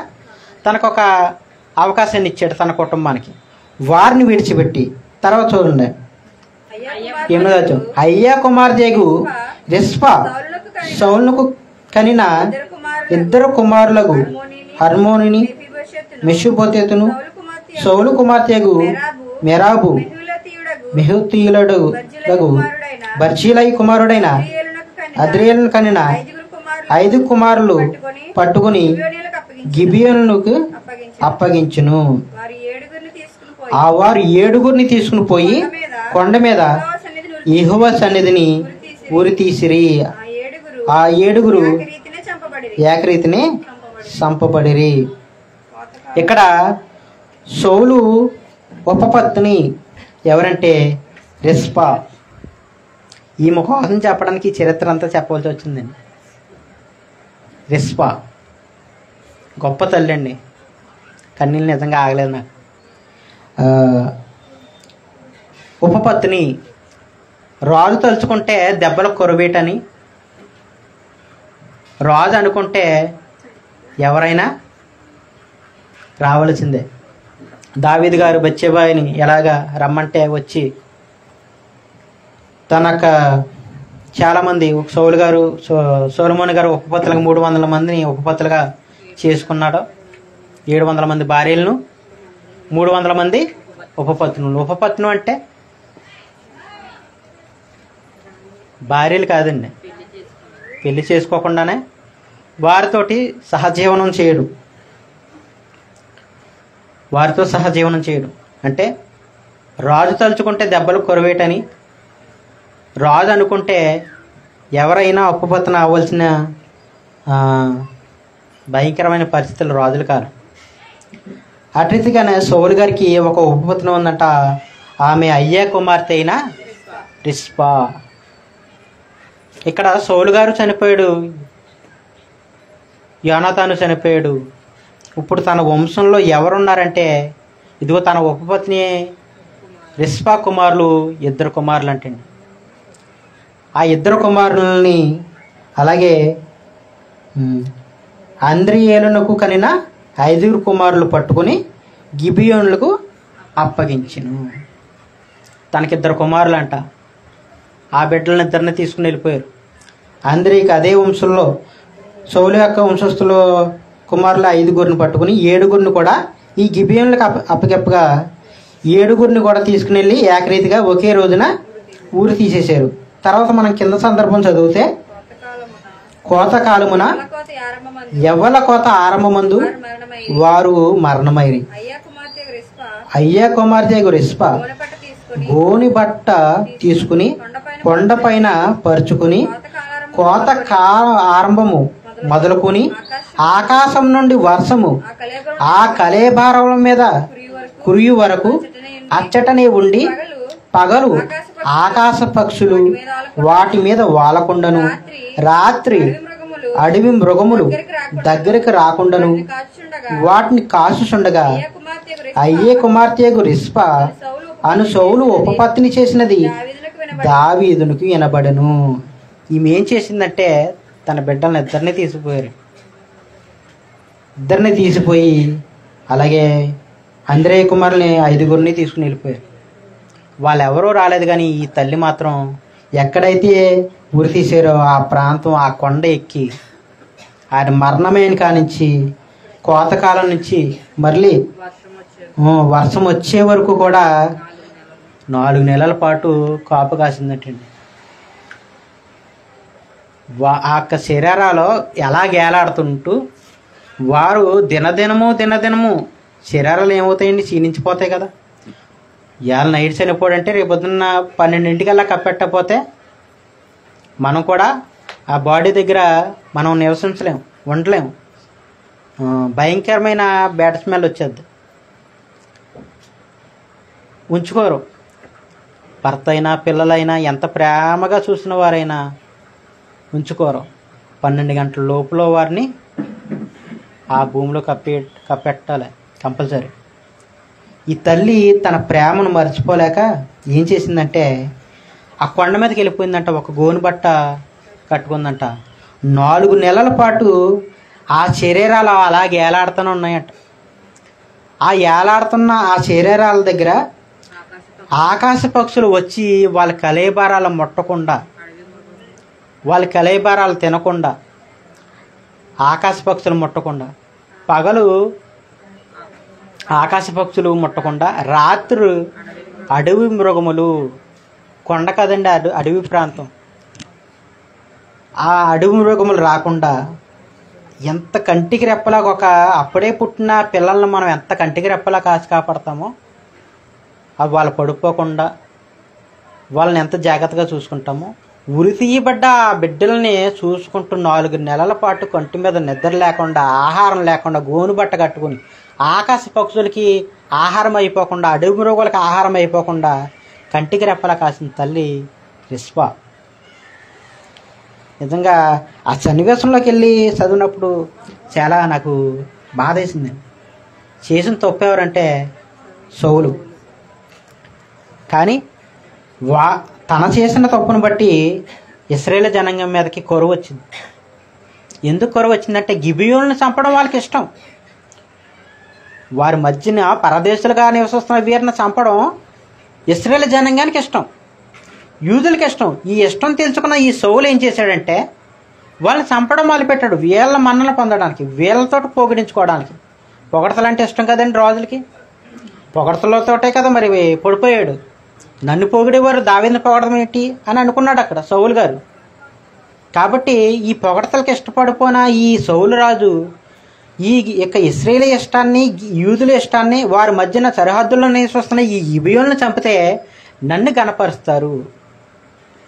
తనకు ఒక అవకాశాన్ని ఇచ్చాడు తన కుటుంబానికి. వారిని విడిచిపెట్టి తర్వాత చూడండి 8వ అయ్యా కుమార్తెగు రిస్పా సౌలునకు కనిన 2 కుమారులకు హర్మోనిని మెషెబోషెతును సౌలు కుమార్తెగు మెరాబు మెహుతీయులగు బర్జీలై కుమారుడైన అద్రియేలును కనిన 5 కుమారులు పట్టుకుని గిబియోనుకు అప్పగించును. వారు 7 తీసుకుని పోయి కొండ మీద యెహోవా సన్నిధిని ఉరి తీసిరి. ఆ 7 ఏకరీతినే చంపబడిరి. ఇక్కడ సౌలు ఉపపత్ని ఎవరంటే రిస్పా. ఈమె కోసం చెప్పడానికి చరిత్ర అంతా చెప్పవలసి వచ్చిందండి. రిస్పా గొప్ప తల్లి అండి. కన్నీళ్ళు నిజంగా ఆగలేదు నాకు. ఉపపత్ని రాజు తలుచుకుంటే దెబ్బలకు కొరవేటని, రాజు అనుకుంటే ఎవరైనా రావలసిందే. దావీదు గారు బత్షెబాని ఎలాగా రమ్మంటే వచ్చి తనక చాలామంది సొలొమోను గారు ఉపపత్తులకు 300 మందిని ఉపపత్తులుగా చేసుకున్నాడు. 700 మంది భార్యలను, 300 మంది ఉపపత్నులు. ఉపపత్ను అంటే భార్యలు కాదండి, పెళ్లి చేసుకోకుండానే వారితో సహజీవనం చేయడు. అంటే రాజు తలుచుకుంటే దెబ్బలు కొరవేటని, రాజు అనుకుంటే ఎవరైనా ఉపపత్న అవ్వాల్సిన భయంకరమైన పరిస్థితులు రాజులు కాదు. అట్రీతిగానే సౌలు గారికి ఒక ఉపపత్ని ఉందంట. ఆమె అయ్యా కుమార్తె అయిన రిస్పా. ఇక్కడ సౌలు గారు చనిపోయాడు, యోనాతాను చనిపోయాడు. ఇప్పుడు తన వంశంలో ఎవరున్నారంటే ఇదిగో తన ఉపపత్ని రిస్పా కుమారులు 2 కుమారులు అంటండి. ఆ 2 కుమారులని అలాగే అద్రియేలునకు కనిన 5 కుమారులు పట్టుకుని గిబియోనులకు అప్పగించెను. తనకి 2 కుమారులు అంట. ఆ బిడ్డలను 2 తీసుకుని వెళ్ళిపోయారు. అంద్రికి అదే వంశంలో సౌలు యొక్క వంశస్థులు కుమారులు 5 పట్టుకుని 7 కూడా ఈ గిబియోనులకు అప్పగెప్పగా 7 కూడా తీసుకుని వెళ్ళి ఏకరీతిగా ఒకే రోజున ఊరు తీసేశారు. తర్వాత మనం కింద సందర్భం చదివితే, కోతకాలమున యవ్వల కోత ఆరంభమందు వారు మరణమైరి. అయ్యా కుమార్తె రిస్పా గోని బట్ట తీసుకుని కొండపైన పరుచుకుని కోత ఆరంభము మొదలుకొని ఆకాశం నుండి వర్షము ఆ కళేభారముల మీద కురియు వరకు అచ్చటనే ఉండి పగలు ఆకాశ పక్షులు వాటి మీద వాలకుండను, రాత్రి అడవి మృగములు దగ్గరికి రాకుండాను వాటిని కాచుచుండగా అయ్యే కుమార్తెకు రిస్పా అను సౌలు ఉపపత్తిని చేసినది దావీదునికి వినబడెను. ఈమె ఏం చేసిందంటే తన బిడ్డలను ఇద్దరిని తీసిపోయి అలాగే అంద్రేయ కుమారుని 5గురిని తీసుకుని వెళ్ళిపోయారు. వాళ్ళెవరూ రాలేదు, కానీ ఈ తల్లి మాత్రం ఎక్కడైతే ఉరి తీసారో ఆ ప్రాంతం, ఆ కొండ ఎక్కి ఆయన మరణమైన కానించి కోతకాలం నుంచి మళ్ళీ వర్షం వచ్చే వరకు కూడా 4 నెలల పాటు కాపు కాసిందటండి. ఆ యొక్క శరీరాలు ఎలా గేలాడుతుంటూ వారు దినదినము శరీరాలు ఏమవుతాయండి, క్షీణించిపోతాయి కదా. ఇవాళ నైట్ చనిపోడంటే రేపొద్దున్న 12ంటికల్లా కప్పెట్టకపోతే మనం కూడా ఆ బాడీ దగ్గర మనం నివసించలేము, ఉండలేము. భయంకరమైన బ్యాడ్ స్మెల్ వచ్చేది. ఉంచుకోరు. భర్త అయినా పిల్లలైనా ఎంత ప్రేమగా చూసిన వారైనా ఉంచుకోరు. 12 గంటల లోపల వారిని ఆ భూమిలో కప్పెట్టాలి కంపల్సరీ. ఈ తల్లి తన ప్రేమను మర్చిపోలేక ఏం చేసిందంటే ఆ కొండ మీదకి వెళ్ళిపోయిందంట. ఒక గోను బట్ట కట్టుకుందంట. 4 నెలల పాటు ఆ శరీరాలు అలాగే ఏలాడుతూనే ఉన్నాయంట. ఆ ఏలాడుతున్న ఆ శరీరాల దగ్గర ఆకాశ పక్షులు వచ్చి వాళ్ళ కలేబారాలు ముట్టకుండా, వాళ్ళ కలేబారాలు తినకుండా, ఆకాశ పక్షులు ముట్టకుండా, పగలు ఆకాశ పక్షులు ముట్టకుండా, రాత్రి అడవి మృగములు, కొండ కదండి అడవి ప్రాంతం, ఆ అడవి మృగములు రాకుండా ఎంత కంటికి రెప్పలాగా అప్పుడే పుట్టిన పిల్లల్ని మనం ఎంత కంటికి రెప్పలా కాపాడతామో అవి వాళ్ళు పడిపోకుండా వాళ్ళని ఎంత జాగ్రత్తగా చూసుకుంటామో, ఉరి తీయబడ్డ ఆ బిడ్డల్ని చూసుకుంటూ 4 నెలల పాటు కంటి మీద నిద్ర లేకుండా, ఆహారం లేకుండా, గోను బట్ట కట్టుకుని, ఆకాశ పక్షులకి ఆహారం అయిపోకుండా, అడవి మృగాలకి ఆహారం అయిపోకుండా కంటికి రెప్పలా కాసిన తల్లి రిస్పా. నిజంగా ఆ సన్నివేశంలోకి వెళ్ళి చదివినప్పుడు చాలా నాకు బాధ వేసింది. చేసిన తప్పు ఎవరంటే సౌలు. కానీ తన చేసిన తప్పును బట్టి ఇశ్రాయేలు జనాంగం మీదకి కొరవ వచ్చింది. ఎందుకు కొరవ వచ్చిందంటే గిబియోలను చంపడం వాళ్ళకి ఇష్టం. వారి మధ్యన పరదేశులుగా నివసిస్తున్న వీరిని చంపడం ఇశ్రాయేలు జనాంగానికి ఇష్టం, యూదులకి ఇష్టం. ఈ ఇష్టం తెలుసుకున్న ఈ సౌలు ఏం చేశాడంటే వాళ్ళని చంపడం మొదలుపెట్టాడు. వీళ్ళ మన్నలు పొందడానికి, వీళ్ళతో పొగిడించుకోవడానికి. పొగడతలంటే ఇష్టం కదండి రాజులకి. పొగడతలతోటే కదా మరి పడిపోయాడు. నన్ను పొగిడేవారు దావీదుని పొగడడం ఏంటి అని అనుకున్నాడు అక్కడ సౌలు గారు. కాబట్టి ఈ పొగడతలకు ఇష్టపడిపోయిన ఈ సౌలు రాజు ఈ యొక్క ఇశ్రాయేలు ఇష్టాన్ని, యూదుల ఇష్టాన్ని, వారి మధ్యన సరిహద్దుల్లో నివసిస్తున్న ఈ గిబియోలను చంపితే నన్ను గణపరుస్తారు,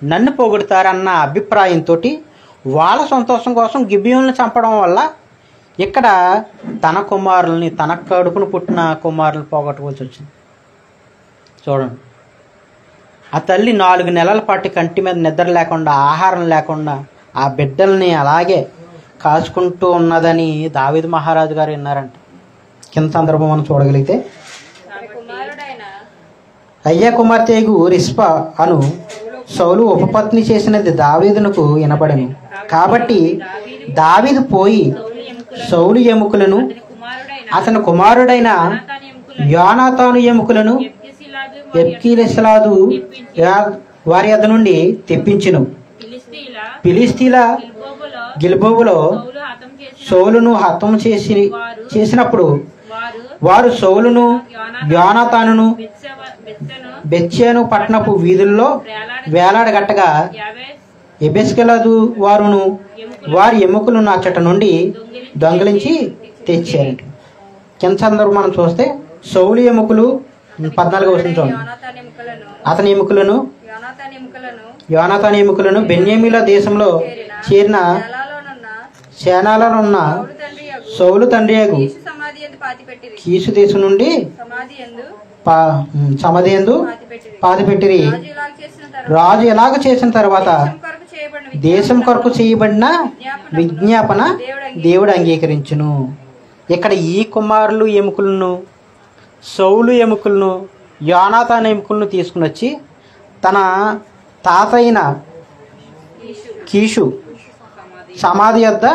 నన్ను పొగుడుతారు అన్న అభిప్రాయంతో వాళ్ళ సంతోషం కోసం గిబియోలను చంపడం వల్ల ఇక్కడ తన కుమారుల్ని, తన కడుపును పుట్టిన కుమారులను పోగొట్టుకోవాల్సి వచ్చింది. చూడండి, ఆ తల్లి 4 నెలల పాటు కంటి మీద నిద్ర లేకుండా, ఆహారం లేకుండా ఆ బిడ్డల్ని అలాగే కాచుకుంటూ ఉన్నదని దావీదు మహారాజు గారు విన్నారంట. కింద సందర్భం మనం చూడగలిగితే, అయ్యా కుమార్తెకు రిస్పా అను సౌలు ఉపపత్ని చేసినది దావీదునకు వినబడెను. కాబట్టి దావీదు పోయి సౌలు ఎముకలను, అతని కుమారుడైన యోనాతాను ఎముకలను ఎబ్కిలెసలాదు వారి యొద్ద నుండి తెప్పించెను. ఫిలిష్తీల గిల్బోవులో సౌలును హతం చేసినప్పుడు వారు సౌలును, యోనాతానును బెత్షెను పట్టణపు వీధుల్లో వేలాడగట్టగా ఎబెస్కెలదు వారును వారి ఎముకలను అచ్చట నుండి దొంగిలించి తెచ్చారంట. కింద సందర్భం మనం చూస్తే సౌలు ఎముకలు 14వ వచనం చూడండి. అతని ఎముకలను, యోనాతాను ఎముకలను బెన్యామీల దేశంలో చేరిన సేనాలలో ఉన్న సౌలు తండ్రియగు కీసు దేశం నుండి సమాధి యందు పాతిపెట్టిరి. రాజు ఎలాగ చేసిన తర్వాత దేశం కొరకు చేయబడిన విజ్ఞాపన దేవుడు అంగీకరించును. ఇక్కడ ఈ కుమారులు ఎముకలను, సౌలు ఎముకలను, యోనాతాను ఎముకలను తీసుకుని వచ్చి తన తాత అయిన కీషు సమాధి వద్ద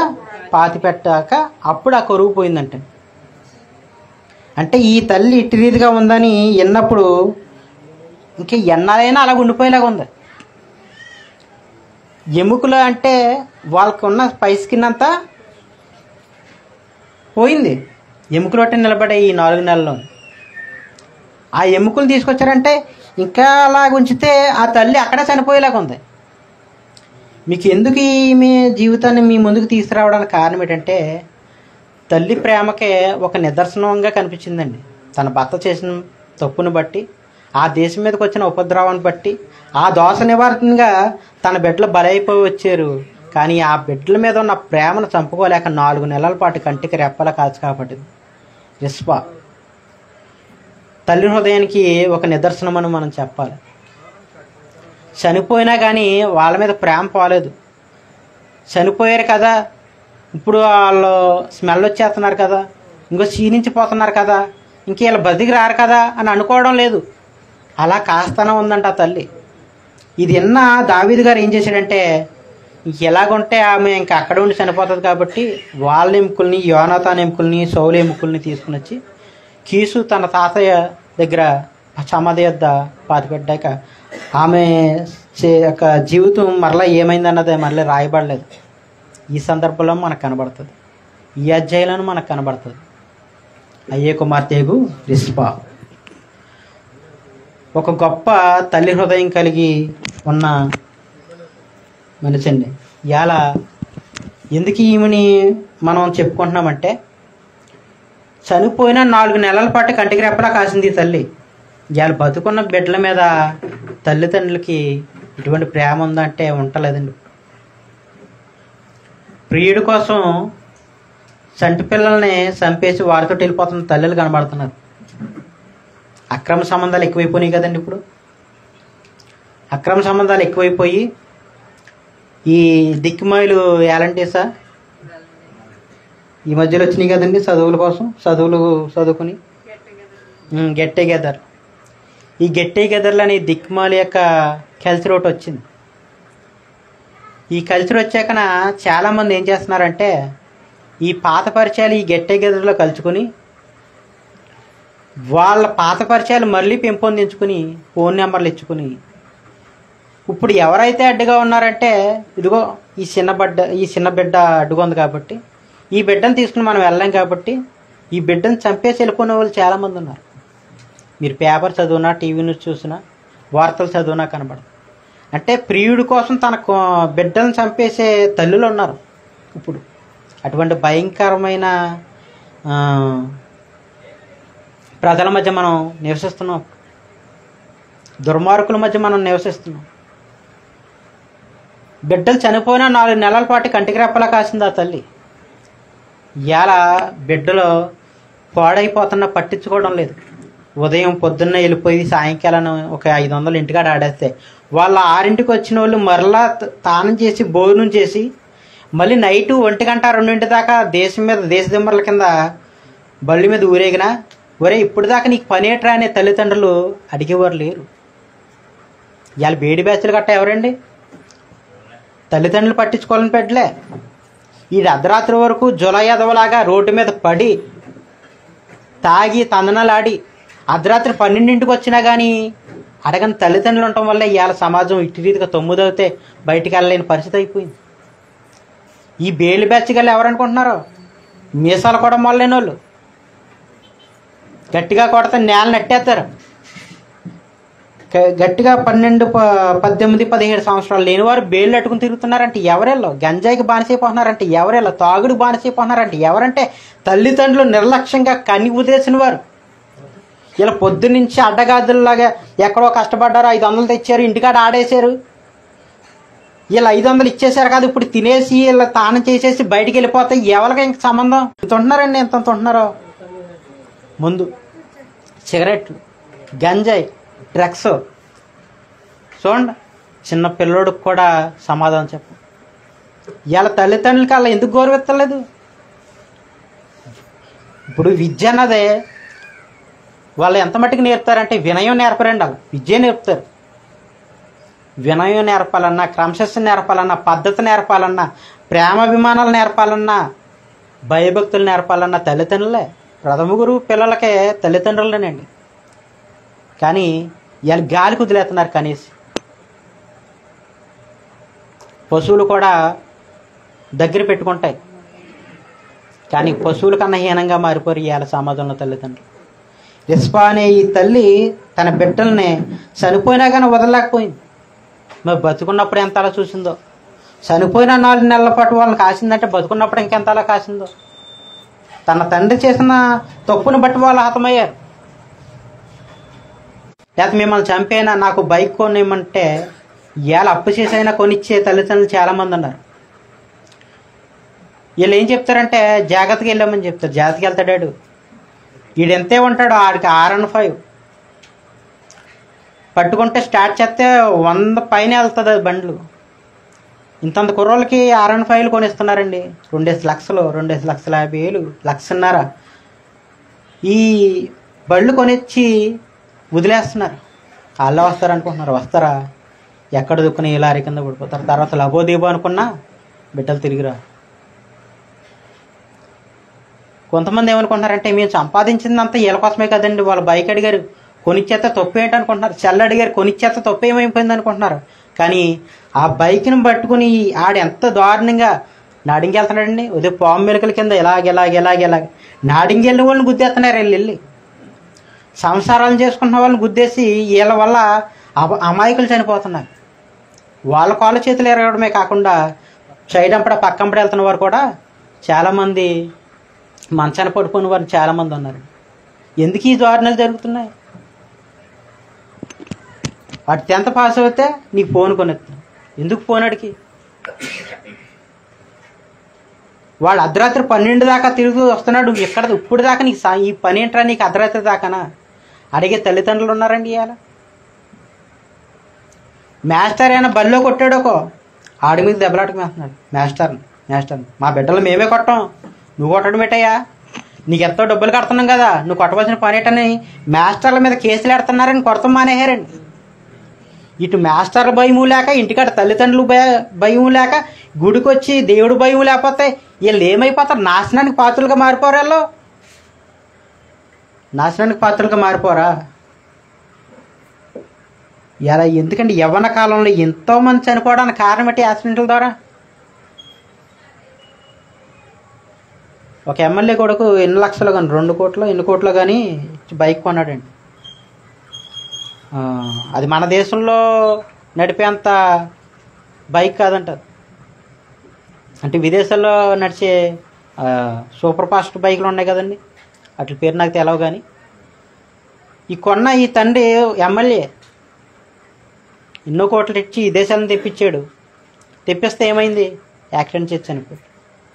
పాతి పెట్టాక అప్పుడు ఆ కరువు పోయిందంట. అంటే ఈ తల్లి ఇట్టి రీతిగా ఉందని విన్నప్పుడు ఇంక ఎన్నాలైనా అలాగ ఉండిపోయేలాగా ఉంది. ఎముకలు అంటే వాళ్ళకు ఉన్న పై స్కిన్ అంతా పోయింది. ఎముకలు ఒకటి నిలబడే ఈ 4 నెలల్లో ఆ ఎముకలు తీసుకొచ్చారంటే ఇంకా అలాగ ఉంచితే ఆ తల్లి అక్కడే చనిపోయేలాగా ఉంది. మీకు ఎందుకు మీ జీవితాన్ని మీ ముందుకు తీసుకురావడానికి కారణం ఏంటంటే తల్లి ప్రేమకే ఒక నిదర్శనంగా కనిపించిందండి. తన భర్త చేసిన తప్పును బట్టి, ఆ దేశం మీదకి వచ్చిన ఉపద్రవాన్ని బట్టి, ఆ దోష నివారణగా తన బిడ్డలు బలైపోయి వచ్చారు. కానీ ఆ బిడ్డల మీద ఉన్న ప్రేమను చంపుకోలేక 4 నెలల పాటు కంటికి రెప్పలా కాచి కాపాడింది రిస్పా. తల్లి హృదయానికి ఒక నిదర్శనం అని మనం చెప్పాలి. చనిపోయినా కానీ వాళ్ళ మీద ప్రేమ పోలేదు. చనిపోయారు కదా, ఇప్పుడు వాళ్ళు స్మెల్ వచ్చేస్తున్నారు కదా, ఇంకో క్షీణించిపోతున్నారు కదా, ఇంక వీళ్ళు బతికి రారు కదా అని అనుకోవడం లేదు. అలా కాస్తానే ఉందంట ఆ తల్లి. ఇది విన్న దావీదు గారు ఏం చేశాడంటే, ఎలాగుంటే ఆమె ఇంకా అక్కడ ఉండి చనిపోతుంది కాబట్టి వాళ్ళ ఎముకల్ని, యోనాతాను ఎముకల్ని, సౌలు ఎముకల్ని తీసుకుని వచ్చి కీసు తన తాతయ్య దగ్గర సమాధి వద్ద పాతిపెట్టాక ఆమె యొక్క జీవితం మరలా ఏమైందన్నది మరలా రాయబడలేదు. ఈ సందర్భంలో మనకు కనబడుతుంది, ఈ అధ్యాయంలో మనకు కనబడుతుంది. అయ్యే కుమార్తెగు రిస్పా ఒక గొప్ప తల్లి హృదయం కలిగి ఉన్న మనిషి అండి. ఇలా ఎందుకు ఈమెని మనం చెప్పుకుంటున్నామంటే, చనిపోయిన 4 నెలల పాటు కంటికి రెప్పలా కాసింది ఈ తల్లి. ఇవాళ బతుకున్న బిడ్డల మీద తల్లిదండ్రులకి ఇటువంటి ప్రేమ ఉందంటే ఉండలేదండి. ప్రియుడి కోసం చంటి పిల్లల్ని చంపేసి వారితో వెళ్ళిపోతున్న తల్లులు కనబడుతున్నారు. అక్రమ సంబంధాలు ఎక్కువైపోయినాయి కదండి. ఇప్పుడు అక్రమ సంబంధాలు ఎక్కువైపోయి ఈ దిక్కుమాయిలు యాలంటీసా ఈ మధ్యలో వచ్చినాయి కదండి. చదువుల కోసం చదువుకుని గెట్ టుగెదర్. ఈ గెట్ టుగెదర్లో అనే దిక్కుమాలి యొక్క కల్చర్ ఒకటి వచ్చింది. ఈ కల్చర్ వచ్చాకన చాలామంది ఏం చేస్తున్నారంటే, ఈ పాత పరిచయాలు ఈ గెట్ టుగెదర్లో కలుసుకుని వాళ్ళ పాత పరిచయాలు మళ్ళీ పెంపొందించుకుని ఫోన్ నెంబర్లు ఇచ్చుకుని ఇప్పుడు ఎవరైతే అడ్డుగా ఉన్నారంటే, ఇదిగో ఈ చిన్న బిడ్డ అడ్డుగా ఉంది కాబట్టి ఈ బిడ్డను తీసుకుని మనం వెళ్ళాం కాబట్టి ఈ బిడ్డను చంపేసి వెళ్ళిపోయిన వాళ్ళు చాలామంది ఉన్నారు. మీరు పేపర్ చదివినా, టీవీ న్యూస్ చూసినా, వార్తలు చదివినా కనబడదు. అంటే ప్రియుడి కోసం తన బిడ్డలను చంపేసే తల్లులు ఉన్నారు ఇప్పుడు. అటువంటి భయంకరమైన ప్రజల మధ్య మనం నివసిస్తున్నాం. దుర్మార్గుల మధ్య మనం నివసిస్తున్నాం. బిడ్డలు చనిపోయిన 4 నెలల పాటు కంటికి రెప్పలా కాసింది ఆ తల్లి. ఇవాళ బిడ్డలు పాడైపోతున్నా పట్టించుకోవడం లేదు. ఉదయం పొద్దున్న వెళ్ళిపోయి సాయంకాలం ఒక 500 ఇంటికాడ ఆడేస్తే వాళ్ళ 6ంటికి వచ్చిన వాళ్ళు మరలా తానం చేసి భోజనం చేసి మళ్ళీ నైటు 1 గంట 2 దాకా దేశం మీద దేశదిమ్మర్ల కింద బళ్ళి మీద ఊరేగినా, ఒరే ఇప్పుడు దాకా నీకు పనేట్రా అనే తల్లిదండ్రులు అడిగేవారు లేరు. ఇవాళ బేడి బ్యాచ్లు గట్ట ఎవరండి? తల్లిదండ్రులు పట్టించుకోవాలని పెట్టలే. ఈ అర్ధరాత్రి వరకు జులై ఎదవలాగా రోడ్డు మీద పడి తాగి తందనలాడి అర్ధరాత్రి 12ంటికి వచ్చినా కానీ అడగని తల్లిదండ్రులు ఉండటం వల్ల ఇవాళ సమాజం ఇటు రీతిగా 9 అవుతే బయటికి వెళ్ళలేని పరిస్థితి అయిపోయింది. ఈ బేళ్ళు బ్యాచ్ గల్లు ఎవరనుకుంటున్నారో, మీసాలు కూడా మొదలైన వాళ్ళు. గట్టిగా కొడితే నేల నట్టేస్తారు. గట్టిగా 12, 18, 17 సంవత్సరాలు లేనివారు బేళ్ళు అట్టుకుని తిరుగుతున్నారంటే ఎవరెల్లో? గంజాయికి బానిసైపోతున్నారంటే ఎవరెల్లో? తాగుడికి బానిసైపోతున్నారంటే ఎవరంటే తల్లిదండ్రులు నిర్లక్ష్యంగా కన్ని ఉదేసిన వారు. ఇలా పొద్దున్నుంచి అడ్డగాదుల్లాగా ఎక్కడో కష్టపడ్డారు, 500 తెచ్చారు, ఇంటికాడ ఆడేశారు. వీళ్ళు 500 ఇచ్చేసారు కాదు, ఇప్పుడు తినేసి వీళ్ళు తానం చేసేసి బయటికి వెళ్ళిపోతే ఎవరికి ఇంక సంబంధం? ఇంత ఉంటున్నారండి, ఎంత ఉంటున్నారో. ముందు సిగరెట్లు, గంజాయి, డ్రగ్స్. చూడండి, చిన్న పిల్లోడికి కూడా సమాధానం చెప్పు. ఇవాళ తల్లిదండ్రులకి అలా ఎందుకు గౌరవిస్తలేదు? ఇప్పుడు విద్య అన్నదే వాళ్ళు ఎంత మట్టుకు నేర్పుతారంటే వినయం నేర్పరండి. వాళ్ళు విద్య నేర్పుతారు. వినయం నేర్పాలన్నా, క్రమశిక్షణ నేర్పాలన్నా, పద్ధతి నేర్పాలన్నా, ప్రేమాభిమానాలు నేర్పాలన్నా, భయభక్తులు నేర్పాలన్నా తల్లిదండ్రులే. ప్రథమ గురువు పిల్లలకే తల్లిదండ్రులనేనండి. కానీ ఇవాళ గాలికి వదిలేస్తున్నారు. కనీసం పశువులు కూడా దగ్గర పెట్టుకుంటాయి, కానీ పశువుల కన్నా హీనంగా మారిపోయి ఇవాళ సమాజంలో తల్లిదండ్రులు. రిస్పా అనే ఈ తల్లి తన బిడ్డల్ని చనిపోయినా కానీ వదలలేకపోయింది. మరి బతుకున్నప్పుడు ఎంత అలా చూసిందో, చనిపోయిన 4 నెలల పాటు వాళ్ళని కాసిందంటే బతుకున్నప్పుడు ఇంకెంత అలా కాసిందో. తన తండ్రి చేసిన తప్పును బట్టి వాళ్ళు హతమయ్యారు. లేకపోతే మిమ్మల్ని చంపైనా నాకు బైక్ కొనివ్వమంటే ఇవాళ అప్పు చేసైనా కొనిచ్చే తల్లిదండ్రులు చాలామంది ఉన్నారు. వీళ్ళు ఏం చెప్తారంటే జాగ్రత్తగా వెళ్ళామని చెప్తారు. జాగ్రత్తగా వెళ్తాడాడు, వీడెంతే ఉంటాడు, ఆడికి 615 పట్టుకుంటే స్టార్ట్ చేస్తే 100 పైన వెళ్తుంది అది బండ్లు. ఇంతంత కుర్రోళ్ళకి 615 కొనిస్తున్నారండి. 2 లక్షలు, 2,50,000, 1,50,000 ఈ బళ్ళు కొనిచ్చి వదిలేస్తున్నారు. వాళ్ళే వస్తారు అనుకుంటున్నారు. వస్తారా? ఎక్కడ దుక్కుని లారీ కింద పడిపోతారు. తర్వాత లబోదీబో అనుకున్నా బిడ్డలు తిరిగిరా. కొంతమంది ఏమనుకుంటున్నారంటే మేము సంపాదించిందంతా వీళ్ళ కోసమే కదండి. వాళ్ళ బైక్ అడిగారు కొనిచ్చేస్తే తప్పు ఏంటనుకుంటున్నారు. సెల్ అడిగారు కొనిచ్చేస్తే తప్పు ఏమైపోయింది అనుకుంటున్నారు. కానీ ఆ బైక్ని పట్టుకుని ఆడు ఎంత దారుణంగా నాడింగెళ్తున్నాడండి. ఉదయం పాము మెలకల కింద ఇలాగ నాడింగెళ్ళిన వాళ్ళని గుద్దేస్తున్నారు. వెళ్ళి సంసారాలు చేసుకుంటున్న వాళ్ళని గుద్దేసి వీళ్ళ వల్ల అమాయకులు చనిపోతున్నారు. వాళ్ళ కాళ్ళ చేతులు ఎరగడమే కాకుండా సైడ్ అంపడ పక్కంపడ వెళ్తున్న వారు కూడా చాలామంది, మంచాన పడుకున్న వారు చాలామంది ఉన్నారు. ఎందుకు ఈ దారుణాలు జరుగుతున్నాయి? వాడు 10th పాస్ అవుతే నీకు ఫోన్ కొనిస్తాను. ఎందుకు ఫోన్ అడిగి? వాడు అర్ధరాత్రి 12 దాకా తిరుగుతూ వస్తున్నాడు. ఇక్కడ ఇప్పుడు దాకా నీకు ఈ పని ఏంట్రా నీకు అర్ధరాత్రి దాకానా అడిగే తల్లిదండ్రులు ఉన్నారండి. ఇవాళ మాస్టర్ అయినా బల్లో కొట్టాడోకో ఆడి మీద దెబ్బలాటకు వేస్తున్నాడు. మాస్టర్ని మా బిడ్డలు మేమే కొట్టాం, నువ్వు కొట్టడం పెట్టయ్యా, నీకు ఎంతో డబ్బులు కడుతున్నాం కదా, నువ్వు కొట్టవలసిన పని ఏంటని మాస్టర్ల మీద కేసులు పెడుతున్నారని కొడతాం మానేయారండి. ఇటు మాస్టర్ల భయము లేక, ఇంటికాడ తల్లిదండ్రులు భయము లేక, గుడికి వచ్చి దేవుడు భయం లేకపోతే వీళ్ళు ఏమైపోతారు? నాశనానికి పాత్రలుగా మారిపోరు. వీళ్ళు నాశనానికి పాత్రలుగా మారిపోరా? ఇలా ఎందుకంటే యవ్వన కాలంలో ఎంతోమంది చనిపోవడానికి కారణం ఏంటి? యాక్సిడెంట్ల ద్వారా. ఒక ఎమ్మెల్యే కొడుకు ఎన్ని లక్షలు కానీ 2 కోట్లు ఎన్ని కోట్లు కానీ బైక్ కొన్నాడండి. అది మన దేశంలో నడిపేంత బైక్ కాదంట. అంటే విదేశాల్లో నడిచే సూపర్ ఫాస్ట్ బైకులు ఉన్నాయి కదండి, వాటి పేరు నాకు తెలవు. కానీ ఈ కొన్న ఈ తండ్రి ఎమ్మెల్యే ఎన్నో కోట్లు తెచ్చి ఈ దేశాలను తెప్పించాడు. తెప్పిస్తే ఏమైంది? యాక్సిడెంట్ చేసి చనిపోయాడు.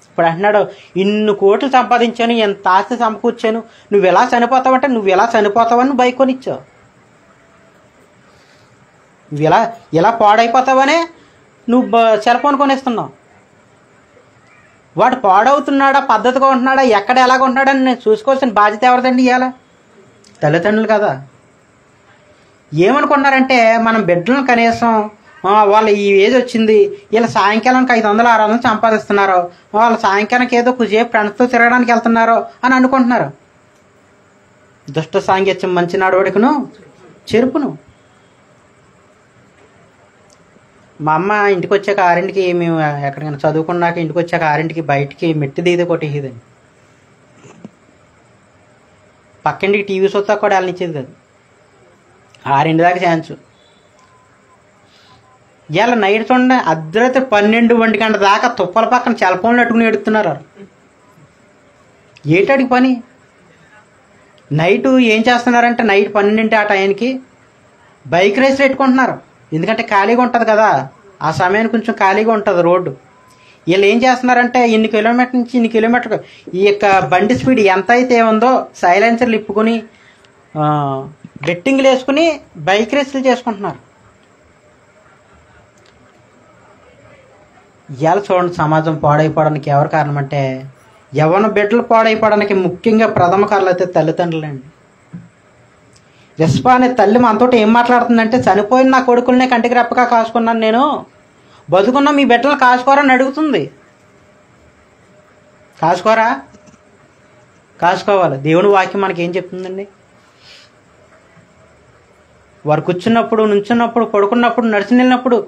ఇప్పుడు అంటున్నాడు ఇన్ని కోట్లు సంపాదించాను, ఎంత ఆస్తి సమకూర్చాను, నువ్వు ఎలా చనిపోతావంటే నువ్వు ఎలా చనిపోతావని బైక్ కొనిచ్చావు. నువ్వు ఇలా పాడైపోతావనే నువ్వు సెల్ ఫోన్ కొనేస్తున్నావు. వాడు పాడవుతున్నాడా, పద్ధతిగా ఉంటున్నాడా, ఎక్కడ ఎలాగ ఉంటున్నాడని నేను చూసుకోవాల్సిన బాధ్యత ఎవరిదండి? ఇవాళ తల్లిదండ్రులు కదా. ఏమనుకున్నారంటే మనం బిడ్డలను కనీసం వాళ్ళు ఈ ఏజ్ వచ్చింది, వీళ్ళ సాయంకాలానికి 500-600 సంపాదిస్తున్నారు, వాళ్ళ సాయంకాలానికి ఏదో కుసేపు ఫ్రెండ్స్తో తిరగడానికి వెళ్తున్నారు అని అనుకుంటున్నారు. దుష్ట సాంగత్యం మంచి నడవడికను చెరుపును. మా అమ్మ ఇంటికి వచ్చాక 6ంటికి, మేము ఎక్కడికైనా చదువుకున్నాక ఇంటికి వచ్చాక 6ంటికి బయటికి మెట్టి దిగితే కొట్టేసేదండి. పక్కింటికి టీవీ చూస్తా కూడా వెళ్ళనిచ్చేది కాదు. 6 దాకా ఛాన్స్. ఇలా నైట్ చూడండి అర్ధరాత్రి 12-1 గంట దాకా తుప్పల పక్కన సెల్ ఫోన్లు పెట్టుకుని ఎడుతున్నారు. ఏటాడికి పని? నైటు ఏం చేస్తున్నారంటే నైట్ 12 ఆ టైంకి బైక్ రేస్ పెట్టుకుంటున్నారు. ఎందుకంటే ఖాళీగా ఉంటుంది కదా, ఆ సమయానికి కొంచెం ఖాళీగా ఉంటుంది రోడ్డు. వీళ్ళు ఏం చేస్తున్నారంటే ఇన్ని కిలోమీటర్ నుంచి ఇన్ని కిలోమీటర్ ఈ యొక్క బండి స్పీడ్ ఎంత అయితే ఉందో సైలెన్సర్లు ఇప్పుకొని బెట్టింగ్లు వేసుకుని బైక్ రేసులు చేసుకుంటున్నారు. ఇవాళ చూడండి, సమాజం పాడైపోవడానికి ఎవరు కారణం అంటే, యవ్వన బిడ్డలు పాడైపోవడానికి ముఖ్యంగా ప్రథమ కారణాలు అయితే తల్లిదండ్రులండి. రిస్పా అనే తల్లి మనతో ఏం మాట్లాడుతుందంటే, చనిపోయిన నా కొడుకులనే కంటికి రెప్పగా కాసుకున్నాను నేను, బతుకున్న మీ బిడ్డలు కాసుకోరని అడుగుతుంది. కాసుకోరా? కాసుకోవాలి. దేవుని వాక్యం మనకి ఏం చెప్తుందండి? వారు కూర్చున్నప్పుడు, నుంచున్నప్పుడు, పడుకున్నప్పుడు, నడిచి వెళ్ళినప్పుడు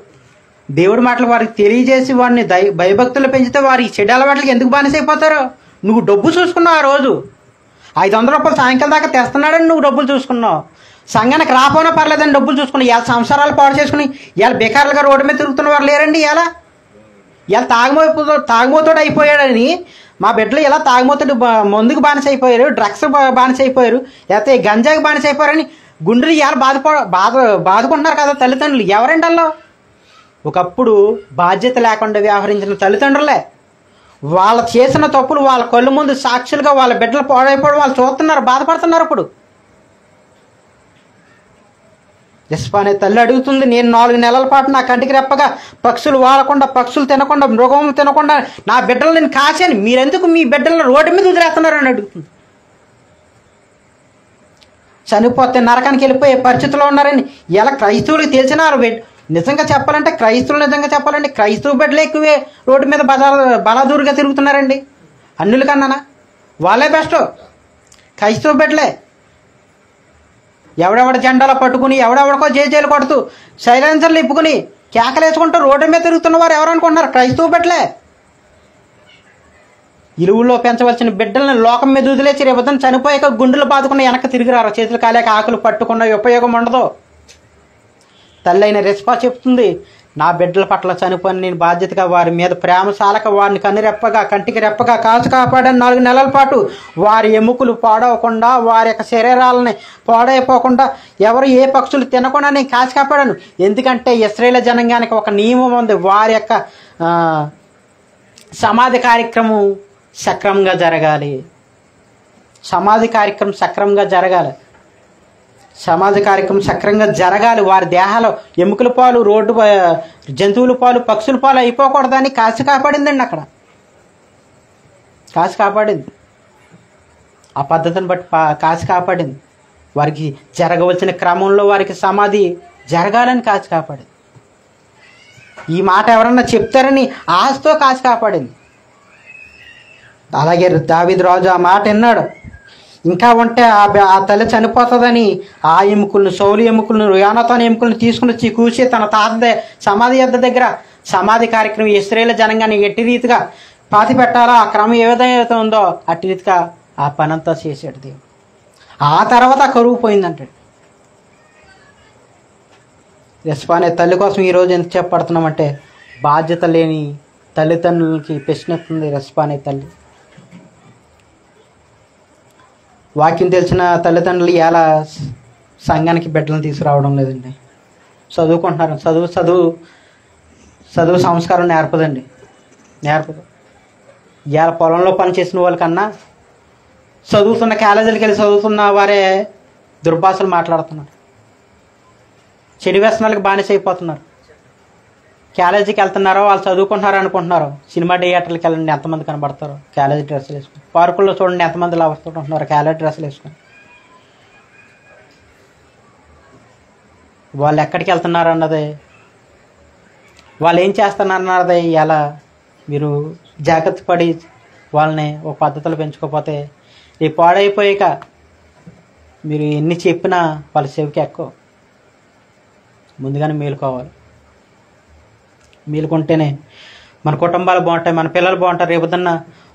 దేవుడి మాటలు వారికి తెలియజేసి వారిని భయభక్తులు పెంచితే వారి చెడు అలవాట్లకి ఎందుకు బానిసైపోతారో? నువ్వు డబ్బు చూసుకున్నావు. ఆ రోజు 500 రూపాయలు సాయంకాలం దాకా తెస్తున్నాడని నువ్వు డబ్బులు చూసుకున్నావు. సంఘానికి రాపోయినా పర్లేదని డబ్బులు చూసుకున్నావు. ఇవాళ సంసారాలు పాడు చేసుకుని ఇవాళ బేకారులుగా రోడ్డు మీద తిరుగుతున్న వారు లేరండి. ఇవాళ తాగుమోతోడు అయిపోయాడని మా బిడ్డలు ఇలా తాగుమోతోడు మందుకు బానిస అయిపోయారు, డ్రగ్స్ బానిస అయిపోయారు, లేకపోతే గంజాకి బానిస అయిపోయారని గుండెలు ఇవాళ బాదుకుంటున్నారు కదా తల్లిదండ్రులు. ఎవరండి అలా? ఒకప్పుడు బాధ్యత లేకుండా వ్యవహరించిన తల్లిదండ్రులే. వాళ్ళ చేసిన తప్పులు వాళ్ళ కళ్ళు ముందు సాక్షులుగా వాళ్ళ బిడ్డలు పాడైపోవడం వాళ్ళు చూస్తున్నారు, బాధపడుతున్నారు. ఇప్పుడు రిస్పా అనే తల్లి అడుగుతుంది, నేను 4 నెలల పాటు నా కంటికి రెప్పగా పక్షులు వాడకుండా, పక్షులు తినకుండా, మృగం తినకుండా నా బిడ్డలు నేను కాశాను, మీరెందుకు మీ బిడ్డలను రోడ్డు మీద వదిలేస్తున్నారని అడుగుతుంది. చనిపోతే నరకానికి వెళ్ళిపోయే పరిస్థితిలో ఉన్నారని ఎలా క్రైస్తవులకు తెలిసినా నిజంగా చెప్పాలంటే క్రైస్తవ బిడ్డలు ఎక్కువే రోడ్డు మీద బలాదూరుగా తిరుగుతున్నారండి అన్నుల కన్నానా. వాళ్ళే బెస్ట్. క్రైస్తవ బిడ్డలే ఎవడెవడ జెండాలో పట్టుకుని ఎవడెవడికో జేజేలు కొడుతూ సైలెన్సర్లు ఇప్పుకుని కేకలేసుకుంటూ రోడ్డు మీద తిరుగుతున్న వారు ఎవరు అనుకుంటున్నారు? క్రైస్తవ బిడ్డలే. ఇరువుల్లో పెంచవలసిన బిడ్డలను లోకం మీద వదిలేసి రేపొద్దున చనిపోయాక గుండెలు బాదుకున్న వెనక్కి తిరిగిరారు. చేతులు కాలేక ఆకులు పట్టుకున్న ఉపయోగం ఉండదు. తల్లి అయిన రిస్పా చెప్తుంది, నా బిడ్డల పట్ల చనిపోయిన నేను బాధ్యతగా వారి మీద ప్రేమ సాలక వారిని కంటికి రెప్పగా కాచు కాపాడాను. 4 నెలల పాటు వారి ఎముకలు పాడవకుండా, వారి యొక్క శరీరాలని పాడైపోకుండా, ఎవరు ఏ పక్షులు తినకుండా నేను కాచి కాపాడాను. ఎందుకంటే ఇశ్రాయేలు జనాంగానికి ఒక నియమం ఉంది, వారి యొక్క సమాధి కార్యక్రమం సక్రమంగా జరగాలి. సమాధి కార్యక్రమం సక్రంగా జరగాలి. వారి దేహాలు ఎముకల పాలు, రోడ్డు జంతువుల పాలు, పక్షుల పాలు అయిపోకూడదని కాచి కాపాడిందండి. అక్కడ కాచి కాపాడింది. ఆ పద్ధతిని బట్టి కాచి కాపాడింది. వారికి జరగవలసిన క్రమంలో వారికి సమాధి జరగాలని కాచి కాపాడింది. ఈ మాట ఎవరన్నా చెప్తారని ఆశతో కాచి కాపాడింది. అలాగే దావీదు రాజు ఆ మాట విన్నాడు. ఇంకా ఉంటే ఆ తల్లి చనిపోతుందని ఆ ఎముకలను, సౌలు ఎముకలను, యోనాతాను ఎముకలను తీసుకుని వచ్చి కూర్చి తన తాత సమాధి దగ్గర సమాధి కార్యక్రమం ఇశ్రాయేలు జనాంగాన్ని ఎట్టి రీతిగా పాతి పెట్టాలో ఆ క్రమం ఏ విధంగా ఉందో అట్టి రీతిగా ఆ పనంతా చేసాడు దేవుడు. ఆ తర్వాత కరువు పోయిందంటాడు. రిస్పా అనే తల్లి కోసం ఈరోజు ఎంత చెప్పబడుతున్నామంటే, బాధ్యత లేని తల్లిదండ్రులకి ప్రశ్నిస్తుంది రిస్పా అనే తల్లి. వాక్యం తెలిసిన తల్లిదండ్రులు ఎలా సంఘానికి బిడ్డలను తీసుకురావడం లేదండి. చదువుకుంటున్నారు. చదువు సంస్కారం నేర్పదు. ఇవాళ పొలంలో పనిచేసిన వాళ్ళకన్నా చదువుతున్న కాలేజీలకు వెళ్ళి చదువుతున్న వారే దుర్భాషలు మాట్లాడుతున్నారు. చెడు వ్యసనాలకు బానిస అయిపోతున్నారు. కాలేజీకి వెళ్తున్నారో వాళ్ళు చదువుకుంటున్నారో అనుకుంటున్నారు. సినిమా థియేటర్లకు వెళ్ళండి ఎంతమంది కనబడతారో కాలేజీ డ్రెస్సులు వేసుకుని. పార్కుల్లో చూడండి ఎంతమంది లావుతుంటున్నారు కాలేజీ డ్రెస్సులు వేసుకొని. వాళ్ళు ఎక్కడికి వెళ్తున్నారు అన్నది, వాళ్ళు ఏం చేస్తున్నారు అన్నది ఎలా మీరు జాగ్రత్త పడి వాళ్ళని ఒక పద్ధతులు పెంచుకోకపోతే ఈ పాడైపోయాక మీరు ఎన్ని చెప్పినా వాళ్ళ చెవికి ఎక్కువ. ముందుగానే మేలుకోవాలి. మేలుకుంటేనే మన కుటుంబాలు బాగుంటాయి, మన పిల్లలు బాగుంటారు. రేపొద్దున్న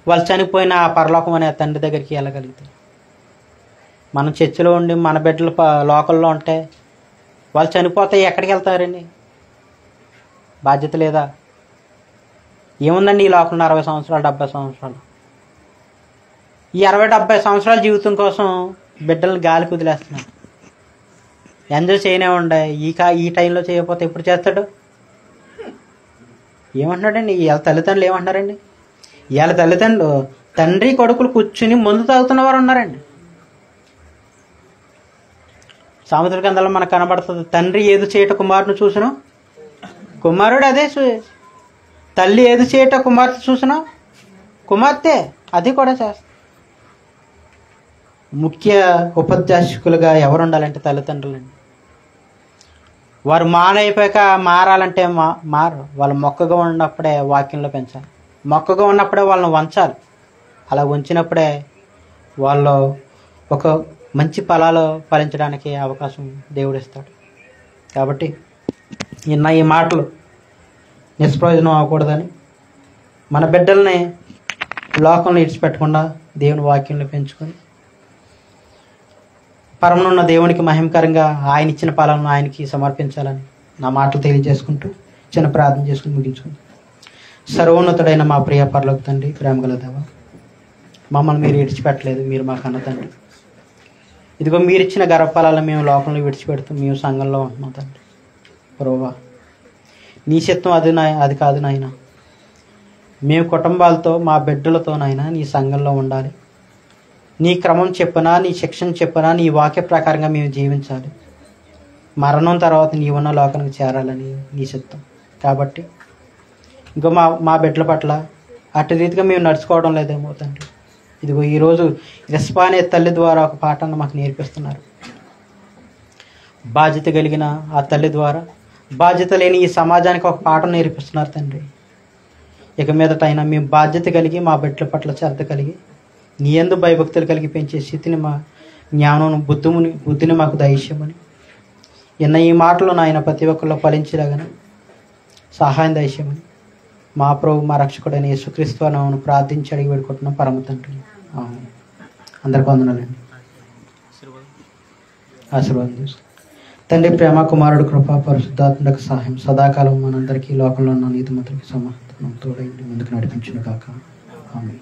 వాళ్ళు చనిపోయిన ఆ పరలోకం అనే తండ్రి దగ్గరికి వెళ్ళగలుగుతాయి. మనం చర్చిలో ఉండి మన బిడ్డలు లోకల్లో ఉంటే వాళ్ళు చనిపోతే ఎక్కడికి వెళ్తారండి? బాధ్యత లేదా? ఏముందండి ఈ లోకంలో 60 సంవత్సరాలు 70 సంవత్సరాలు? ఈ 60-70 సంవత్సరాల జీవితం కోసం బిడ్డలను గాలికి వదిలేస్తున్నారు. ఎంజాయ్ చేయనే ఉండే ఈ టైంలో చేయకపోతే ఎప్పుడు చేస్తాడు? ఏమంటున్నాడండి? ఇవాళ తల్లిదండ్రులు ఏమంటున్నారండి? ఇవాళ తల్లిదండ్రులు తండ్రి కొడుకులు కూర్చుని మందు తాగుతున్న వారు ఉన్నారండి. సామెతల గ్రంథంలో మనకు కనబడుతుంది, తండ్రి ఏది చేయట కుమారుని చూసును కుమారుడు అదే తల్లి ఏది చేయట కుమార్తె చూసినా కుమార్తె అది కూడా చేస్తా. ముఖ్య ఉపదేశకులుగా ఎవరు ఉండాలంటే తల్లిదండ్రులండి. వారు మానైపోయాక మారాలంటే మారు. వాళ్ళు మొక్కగా ఉన్నప్పుడే వాక్యంలో పెంచాలి. మొక్కగా ఉన్నప్పుడే వాళ్ళని వంచాలి. అలా ఉంచినప్పుడే వాళ్ళు ఒక మంచి ఫలాలు ఫలించడానికి అవకాశం దేవుడు ఇస్తాడు. కాబట్టి ఈ మాటలు నిష్ప్రయోజనం అవ్వకూడదని మన బిడ్డల్ని లోకంలో ఇడిచిపెట్టకుండా దేవుని వాక్యంలో పెంచుకొని పరమనున్న దేవునికి మహిమకరంగా ఆయన ఇచ్చిన ఫలాలను ఆయనకి సమర్పించాలని నా మాటలు తెలియజేసుకుంటూ చిన్న ప్రార్థన చేసుకుని ముగించుకుంది. సర్వోన్నతుడైన మా ప్రియ పరలోక తండ్రి, ప్రేమగల దేవా, మమ్మల్ని మీరు విడిచిపెట్టలేదు. మీరు మా కన్న తండ్రి. ఇదిగో మీరు ఇచ్చిన గర్భఫలాలను మేము లోకంలో విడిచిపెడుతూ మేము సంఘంలో ఉంటున్నాం తండ్రి. ప్రభువా, నీ చిత్తం అది కాదు నాయన. మేము కుటుంబాలతో మా బిడ్డలతో నాయన నీ సంఘంలో ఉండాలి. నీ క్రమం చెప్పినా, నీ శిక్షణ చెప్పినా, నీ వాక్య ప్రకారంగా మేము జీవించాలి. మరణం తర్వాత నీవున్న లోకానికి చేరాలని నీ చిత్తం. కాబట్టి ఇంకో మా బిడ్డల పట్ల అటు రీతిగా మేము నడుచుకోవడం లేదేమో తండ్రి. ఇదిగో ఈరోజు రెస్పా అనే తల్లి ద్వారా ఒక పాఠాన్ని మాకు నేర్పిస్తున్నారు. బాధ్యత కలిగిన ఆ తల్లి ద్వారా బాధ్యత లేని ఈ సమాజానికి ఒక పాఠం నేర్పిస్తున్నారు తండ్రి. ఇక మీదట అయినా మేము బాధ్యత కలిగి మా బిడ్డల పట్ల శ్రద్ధ కలిగి నీ యందు భయభక్తులు కలిగి పెంచే స్థితిని, మా జ్ఞానం బుద్ధిని మాకు దయచేయమని ఈ మాటలు నాయన ప్రతి ఒక్కరిలో ఫలించేలాగా సహాయం దయచేయమని మా ప్రభు మా రక్షకుడైన యేసుక్రీస్తు నామమున ప్రార్థించి అడిగి వేడుకుంటున్నాం పరమ తండ్రి. అందరికి వందనాలండి. ఆశీర్వాదం చేసుకో తండ్రి. ప్రేమ కుమారుడు కృపా పరిశుద్ధాత్మక సహాయం సదాకాలం మనందరికీ లోకంలో ఉన్న నీతిమంతులకి సమాధానం తోడై ముందుకు నడిపించును కాక. ఆమేన్.